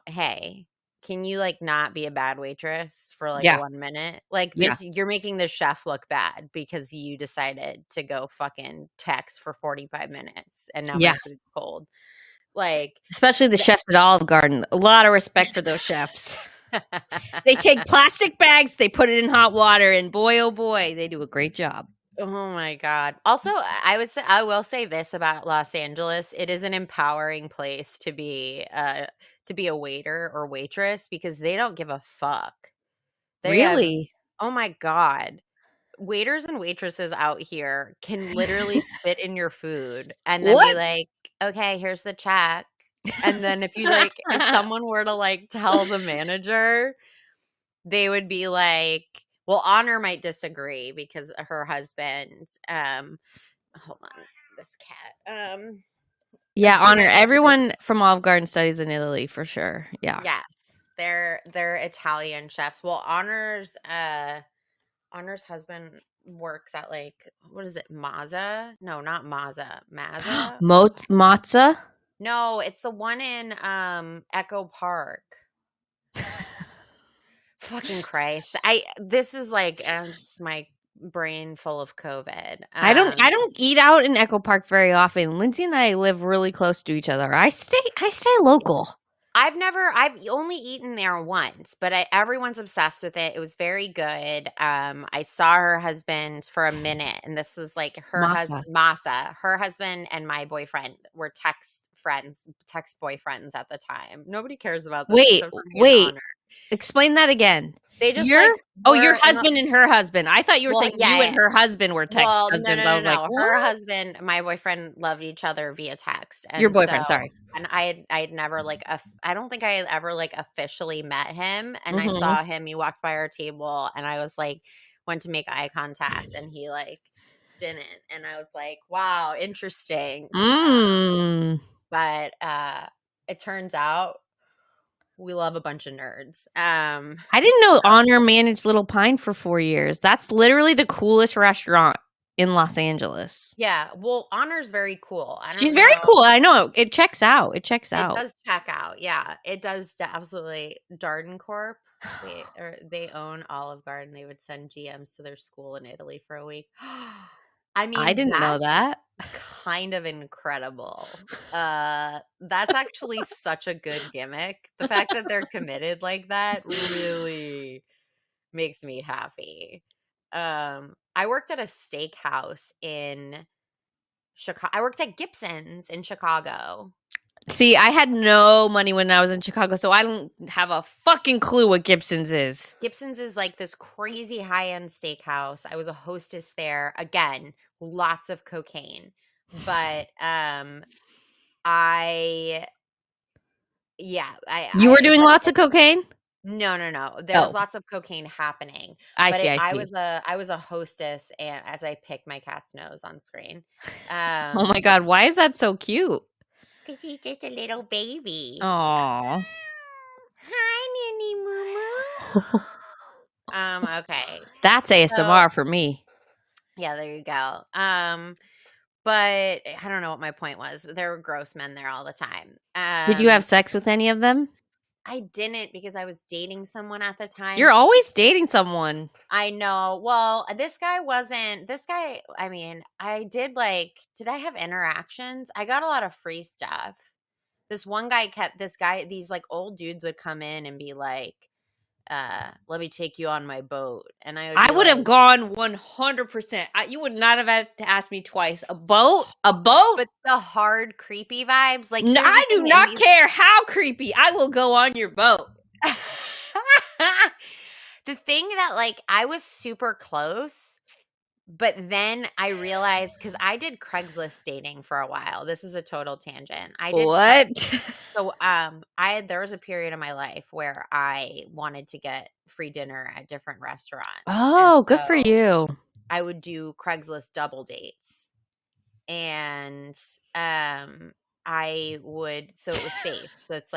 hey, can you like not be a bad waitress for like Yeah. 1 minute? Like Yeah. you're making the chef look bad because you decided to go fucking text for 45 minutes and now Yeah. my food's cold. Like, Especially the chefs at Olive Garden. A lot of respect for those chefs. They take plastic bags, they put it in hot water, and boy, oh boy, they do a great job. oh my God. Also, I will say this about Los Angeles. It is an empowering place to be a waiter or waitress because they don't give a fuck. They have, Really? oh my God. Waiters and waitresses out here can literally spit in your food and then be What? like, okay, here's the check. And then if someone were to like tell the manager, they would be like, well, Honor might disagree because her husband, hold on, this cat, Yeah, she Honor. might Everyone from Olive Garden studies in Italy for sure. Yeah. yes, they're Italian chefs. Well, Honor's husband works at like, what is it, Mazza? No, not Mazza. Mazza? Matza? No, it's the one in Echo Park. Fucking Christ. This is like just my brain full of COVID. I don't eat out in Echo Park very often. Lindsay and I live really close to each other. I stay local. I've only eaten there once, but everyone's obsessed with it. It was very good. I saw her husband for a minute, and this was like her husband, Masa. Her husband and my boyfriend were text boyfriends at the time. Nobody cares about this. Wait. Explain that again. They just your husband and her husband. I thought you were saying you and her husband were text husbands. No, I was like, her husband, my boyfriend, loved each other via text. And your boyfriend, sorry. And I had never I don't think I had ever officially met him. And I saw him. He walked by our table, and I was like, went to make eye contact, and he didn't. And I was like, wow, interesting. But it turns out we love a bunch of nerds. I didn't know Honor managed Little Pine for 4 years. That's literally the coolest restaurant in Los Angeles. Yeah. Well, Honor's very cool. She's very cool. I know. It checks out. It does check out. Yeah. It does absolutely. Darden Corp. They own Olive Garden. They would send GMs to their school in Italy for a week. I mean, I didn't know that. Kind of incredible. That's actually such a good gimmick. The fact that they're committed like that really makes me happy. I worked at a steakhouse in Chicago. I worked at Gibson's in Chicago. See, I had no money when I was in Chicago, so I don't have a fucking clue what Gibson's is. Gibson's is like this crazy high-end steakhouse. I was a hostess there. Again, lots of cocaine. But You were doing lots of cocaine? No. There was lots of cocaine happening. I see. I was a hostess, and as I picked my cat's nose on screen. Oh my God, why is that so cute? Because she's just a little baby. Aww. Hi, Nini Moo. Okay. That's ASMR for me. Yeah, there you go. But I don't know what my point was. There were gross men there all the time. Did you have sex with any of them? I didn't, because I was dating someone at the time. You're always dating someone. I know. Well, I mean, I did did I have interactions? I got a lot of free stuff. These old dudes would come in and be like, let me take you on my boat. And I would have gone 100%. You would not have had to ask me twice. A boat? But the hard, creepy vibes. No, I do not care how creepy. I will go on your boat. The thing that, I was super close, but then I realized, because I did Craigslist dating for a while. This is a total tangent. What? So, there was a period in my life where I wanted to get free dinner at different restaurants. Oh, good for you. I would do Craigslist double dates, and so it was safe. So it's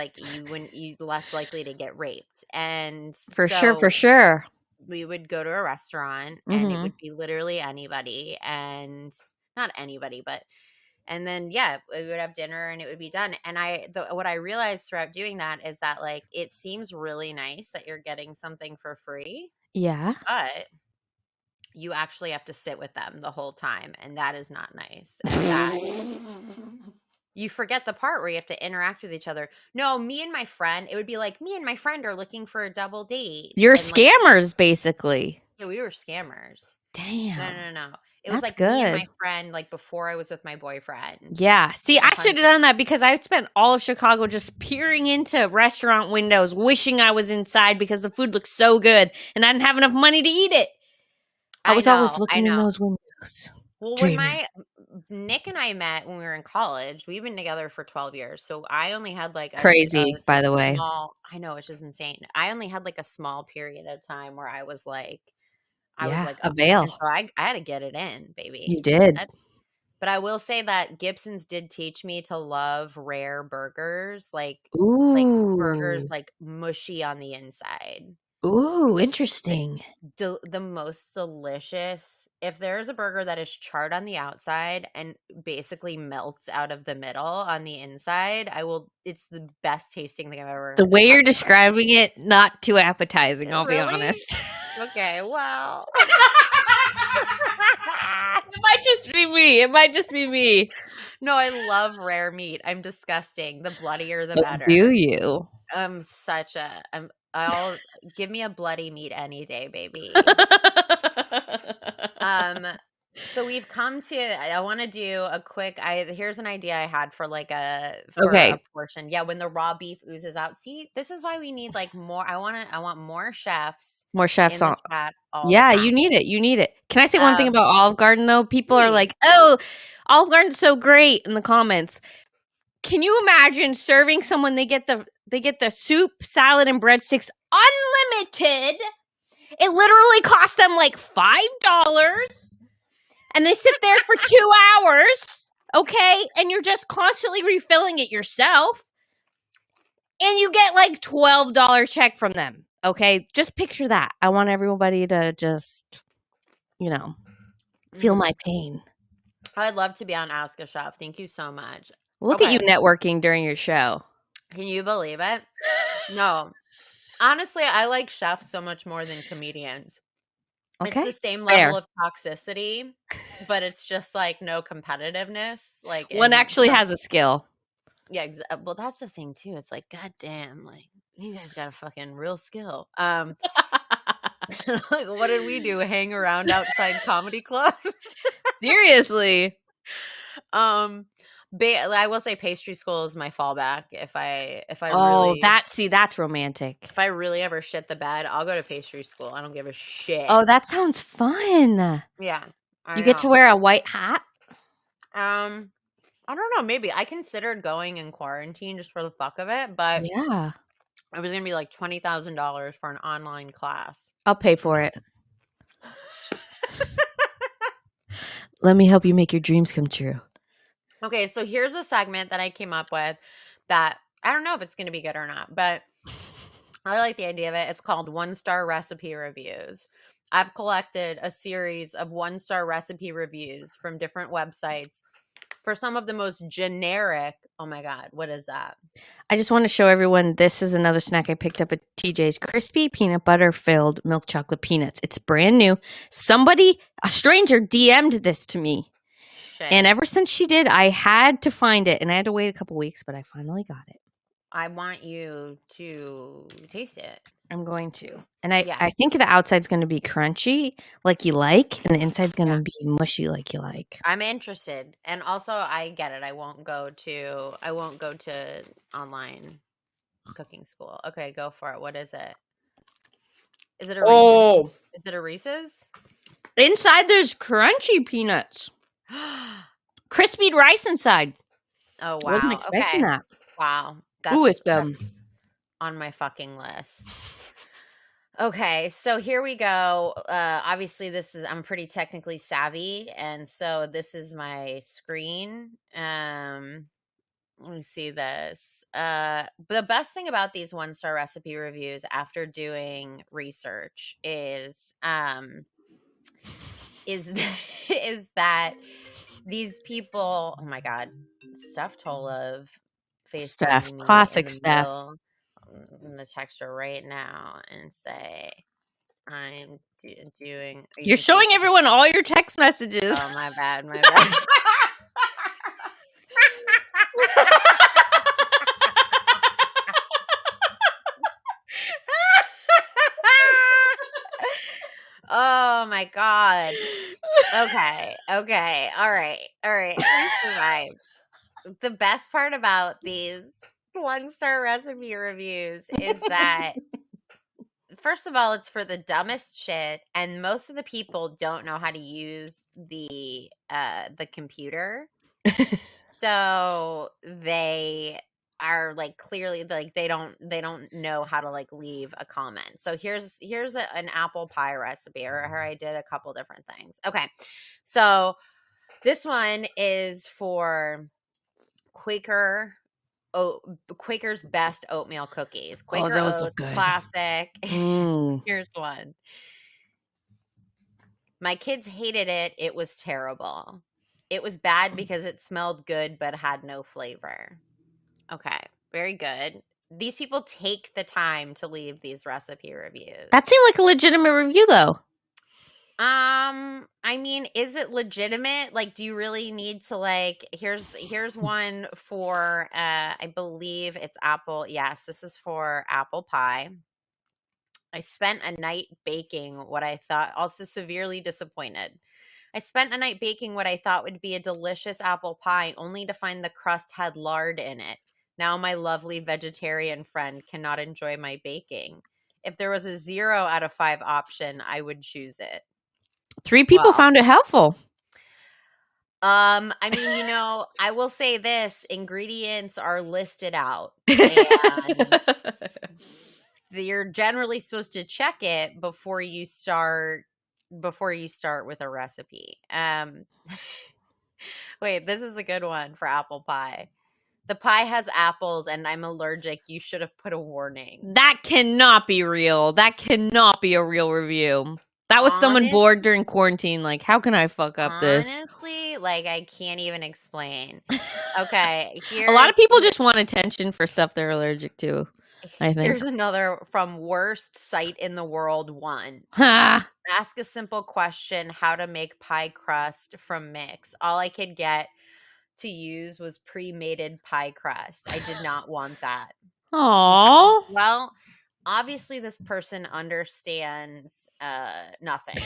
you less likely to get raped. And for sure. We would go to a restaurant, and it would be literally anybody, and not anybody, and then, we would have dinner and it would be done. And what I realized throughout doing that is that it seems really nice that you're getting something for free. Yeah. But you actually have to sit with them the whole time, and that is not nice. And that you forget the part where you have to interact with each other. No, me and my friend are looking for a double date. You're scammers, basically. Yeah, we were scammers. Damn. No. It was good. Me and my friend, before I was with my boyfriend. Yeah. See, I should have done that, because I spent all of Chicago just peering into restaurant windows, wishing I was inside because the food looked so good, and I didn't have enough money to eat it. I was always looking in those windows. Well, when Nick and I met when we were in college, we've been together for 12 years. So I only had crazy, by the way. I know, it's just insane. I only had a small period of time where I was a veil. So I had to get it in, baby. You did. But I will say that Gibson's did teach me to love rare burgers, burgers mushy on the inside. Ooh, interesting. The most delicious. If there's a burger that is charred on the outside and basically melts out of the middle on the inside, it's the best tasting thing I've ever The way had. you're describing it, not too appetizing, I'll be Really? honest. Okay, well. It might just be me. It might just be me. No, I love rare meat. I'm disgusting. The bloodier, the Oh, better. do you? I'll give me a bloody meat any day, baby. So we've come to, I want to do a quick, here's an idea I had for a portion. Yeah. When the raw beef oozes out. See, this is why we need like more. I want more chefs. More chefs in on. the chat all Yeah, the time. you need it. You need it. Can I say one thing about Olive Garden though? People please. are like, "Oh, Olive Garden's so great" in the comments. Can you imagine serving someone they get the soup, salad, and breadsticks unlimited? It literally costs them like $5. And they sit there for 2 hours, okay? And you're just constantly refilling it yourself. And you get like $12 check from them, okay? Just picture that. I want everybody to just, feel my pain. I'd love to be on Ask a Chef. Thank you so much. Look at you networking during your show. Can you believe it? No. Honestly, I like chefs so much more than comedians. Okay. It's the same level of toxicity, but it's just like no competitiveness. Like one actually has a skill. Yeah, well, that's the thing too. It's like, goddamn, like you guys got a fucking real skill. Like, what did we do? Hang around outside comedy clubs? Seriously. I will say pastry school is my fallback. If I really that's romantic. If I really ever shit the bed, I'll go to pastry school. I don't give a shit. Oh, that sounds fun. Yeah. You get to wear a white hat? I don't know. Maybe I considered going in quarantine just for the fuck of it, but yeah, it was gonna be like $20,000 for an online class. I'll pay for it. Let me help you make your dreams come true. Okay, so here's a segment that I came up with that I don't know if it's going to be good or not, but I like the idea of it. It's called 1-Star Recipe Reviews. I've collected a series of 1-star recipe reviews from different websites for some of the most generic. Oh my God, what is that? I just want to show everyone this is another snack I picked up at TJ's. Crispy peanut butter filled milk chocolate peanuts. It's brand new. A stranger DM'd this to me. And ever since she did, I had to find it, and I had to wait a couple weeks, but I finally got it. I want you to taste it. I'm going to. And I think the outside's going to be crunchy like you like, and the inside's going to be mushy like you like. I'm interested. And also, I get it. I won't go to online cooking school. Okay, go for it. What is it? Is it a Reese's? Oh. Is it a Reese's? Inside there's crunchy peanuts. Crispied rice inside. Oh, wow. I wasn't expecting that. Wow. That's on my fucking list. Okay, so here we go. Obviously, I'm pretty technically savvy, and so this is my screen. Let me see this. But the best thing about these 1-star recipe reviews after doing research is that these people, oh my God, Steph Tolov, Steph, classic Steph. I'm going to text her right now and say, I'm doing. You're showing everyone all your text messages. Oh, my bad. Oh my God. Okay. All right. We survived. The best part about these 1-star recipe reviews is that first of all, it's for the dumbest shit, and most of the people don't know how to use the computer. So they are like clearly like they don't know how to like leave a comment. So here's an apple pie recipe, or I did a couple different things. Okay, so this one is for Quaker Quaker's best oatmeal cookies. Oh, Quaker those look Oats, good. classic. Mm. Here's one. My kids hated it. It was terrible. It was bad because it smelled good but had no flavor. Okay, very good. These people take the time to leave these recipe reviews. That seemed like a legitimate review, though. I mean, is it legitimate? Like, do you really need to here's one for I believe it's apple. Yes, this is for apple pie. I spent a night baking what I thought, also severely disappointed. I spent a night baking what I thought would be a delicious apple pie, only to find the crust had lard in it. Now my lovely vegetarian friend cannot enjoy my baking. If there was a 0 out of 5 option, I would choose it. 3 people found it helpful. I mean, I will say this: ingredients are listed out, and you're generally supposed to check it before you start with a recipe. Wait, this is a good one for apple pie. The pie has apples and I'm allergic. You should have put a warning. That cannot be real. That cannot be a real review. That was someone bored during quarantine. Like, how can I fuck up this? Honestly, I can't even explain. Okay, a lot of people just want attention for stuff they're allergic to, I think. Here's another from Worst Site in the World 1. Ask a simple question: how to make pie crust from mix. All I could get to use was pre-mated pie crust. I did not want that. Aww. Well, obviously this person understands nothing.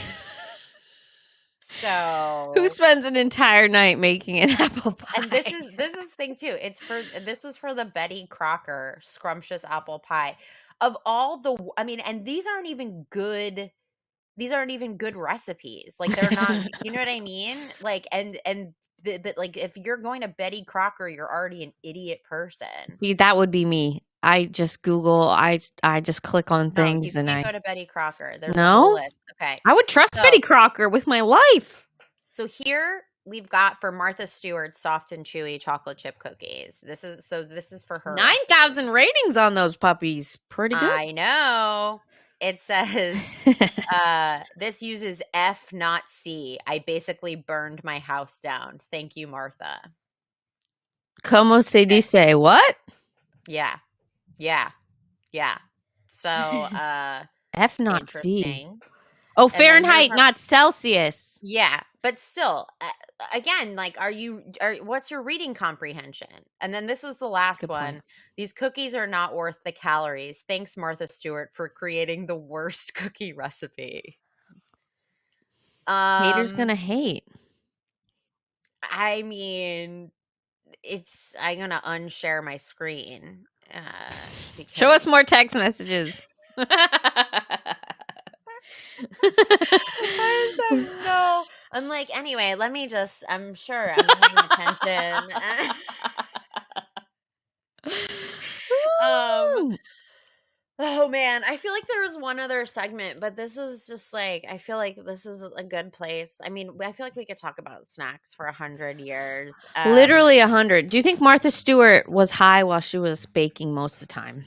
So who spends an entire night making an apple pie? And this is the thing too. This was for the Betty Crocker scrumptious apple pie. Of all the, I mean, and these aren't even good. These aren't even good recipes. Like, they're not. You know what I mean? Like, but like, if you're going to Betty Crocker, you're already an idiot person. See, that would be me. I just Google. I just click on things, and I go to Betty Crocker. There's no. a whole list. Okay, I would trust Betty Crocker with my life. So here we've got for Martha Stewart soft and chewy chocolate chip cookies. This is for her. 9,000 ratings on those puppies. Pretty good. I know. It says this uses F, not C. I basically burned my house down. Thank you, Martha. Como se dice? What? Yeah. So F, not C. Oh, Fahrenheit, not Celsius. Yeah, but still, again, like, what's your reading comprehension? And then this is the last one. Point. These cookies are not worth the calories. Thanks, Martha Stewart, for creating the worst cookie recipe. Haters gonna hate. I mean, I'm gonna unshare my screen. Show us more text messages. No, I'm like, anyway, I'm sure I'm paying attention. Oh man, I feel like there was one other segment, but this is just like, I feel like this is a good place. I mean, I feel like we could talk about snacks for 100 years. Literally 100. Do you think Martha Stewart was high while she was baking most of the time?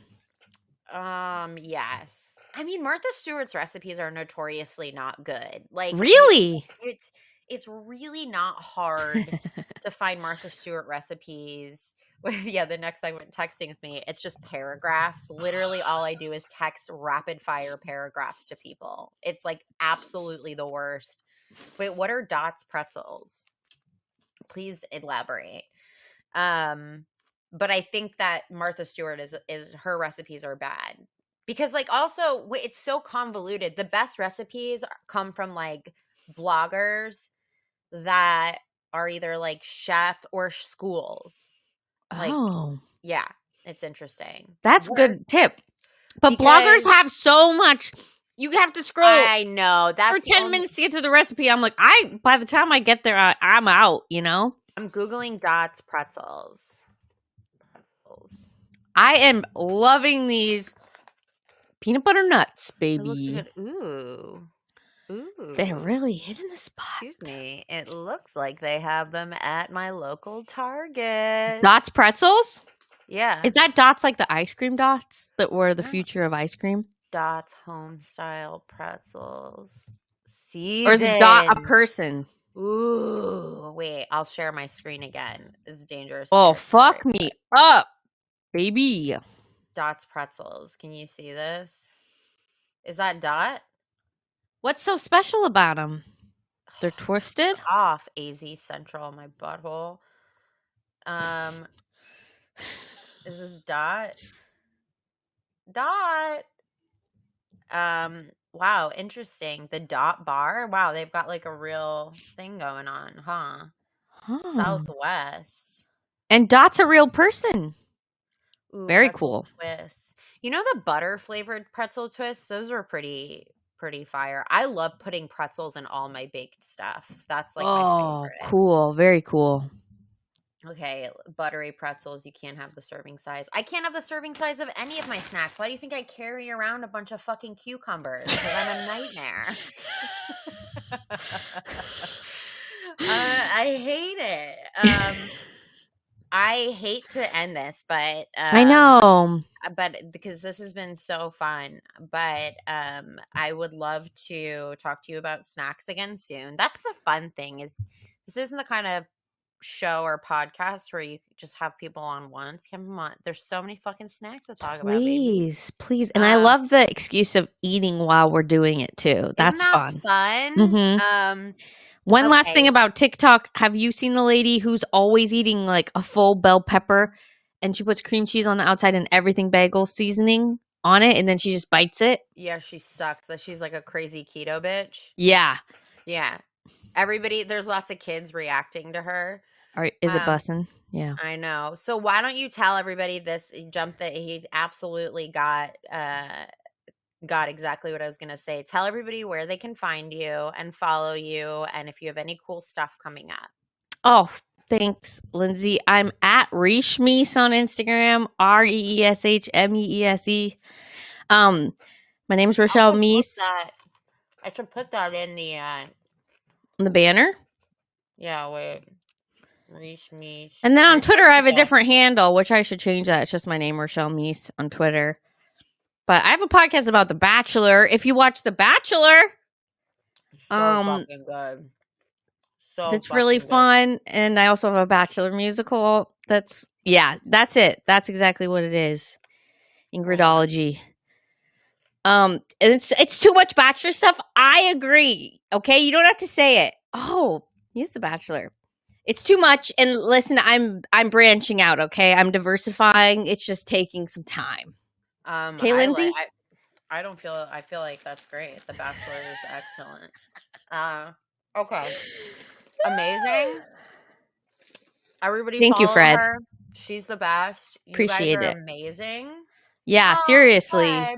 Yes. I mean, Martha Stewart's recipes are notoriously not good. Like, really? It's really not hard to find Martha Stewart recipes. Yeah, the next segment, texting with me, it's just paragraphs. Literally all I do is text rapid fire paragraphs to people. It's like absolutely the worst. Wait, what are Dots pretzels? Please elaborate. But I think that Martha Stewart is her recipes are bad. Because, like, also, it's so convoluted. The best recipes come from, like, bloggers that are either, like, chef or schools. Like, yeah, it's interesting. That's a good tip. But bloggers have so much. You have to scroll. I know. That's for 10 minutes to get to the recipe. I'm like, by the time I get there, I'm out, you know? I'm Googling Dots pretzels. I am loving these. Peanut butter nuts, baby. Ooh. They're really hitting the spot. Excuse me. It looks like they have them at my local Target. Dots pretzels? Yeah. Is that dots like the ice cream dots that were the future of ice cream? Dots home style pretzels. Or is a dot a Season. person? Ooh, wait, I'll share my screen again. It's dangerous. Oh, fuck me up, baby. Dots pretzels. Can you see this? Is that Dot? What's so special about them? They're twisted? Off AZ Central, my butthole. Is this Dot? Dot. Wow, interesting. The Dot bar. Wow, they've got like a real thing going on, huh? Southwest. And Dot's a real person. Ooh, very cool. Twists. You know the butter flavored pretzel twists? Those were pretty fire. I love putting pretzels in all my baked stuff. That's like my favorite. Cool. Very cool. Okay, buttery pretzels. You can't have the serving size. I can't have the serving size of any of my snacks. Why do you think I carry around a bunch of fucking cucumbers? Because I'm a nightmare. I hate it. I hate to end this, but I know. But because this has been so fun, but I would love to talk to you about snacks again soon. That's the fun thing, is this isn't the kind of show or podcast where you just have people on once. Come on, there's so many fucking snacks to talk about, baby. Please. And I love the excuse of eating while we're doing it too. That's fun. Mm-hmm. One last thing about TikTok. Have you seen the lady who's always eating like a full bell pepper and she puts cream cheese on the outside and everything bagel seasoning on it and then she just bites it? Yeah, she sucks. She's like a crazy keto bitch. Yeah. Yeah. Everybody, there's lots of kids reacting to her. Is it bussin'? Yeah. I know. So why don't you tell everybody this jump that he absolutely got exactly what I was going to say. Tell everybody where they can find you and follow you and if you have any cool stuff coming up. Oh, thanks, Lindsay. I'm at Meiss on Instagram, REESHMEESE. My name's Richelle Meiss. I should put that in the banner? Yeah, wait. Meiss. And then on Twitter, I have a different handle, which I should change that. It's just my name, Richelle Meiss, on Twitter. But I have a podcast about The Bachelor. If you watch The Bachelor, fucking good. It's really fun. And I also have a Bachelor musical. That's it. That's exactly what it is. Ingridology. And it's too much Bachelor stuff. I agree. Okay, you don't have to say it. Oh, he's The Bachelor. It's too much. And listen, I'm branching out. Okay, I'm diversifying. It's just taking some time. Okay, Lindsay. I feel like that's great. The Bachelor is excellent. Okay. Amazing. Everybody thank you, Fred. Her. She's the best. Appreciate you guys are it. Amazing. Yeah, seriously. God.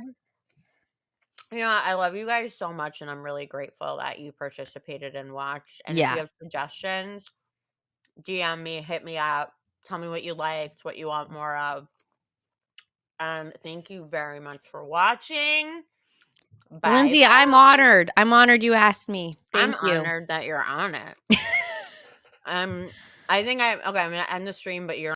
You know, I love you guys so much, and I'm really grateful that you participated and watched. And if you have suggestions, DM me, hit me up, tell me what you liked, what you want more of. Thank you very much for watching. Bye. Lindsay, I'm honored. I'm honored you asked me. Thank you. I'm honored that you're on it. I'm going to end the stream, but you're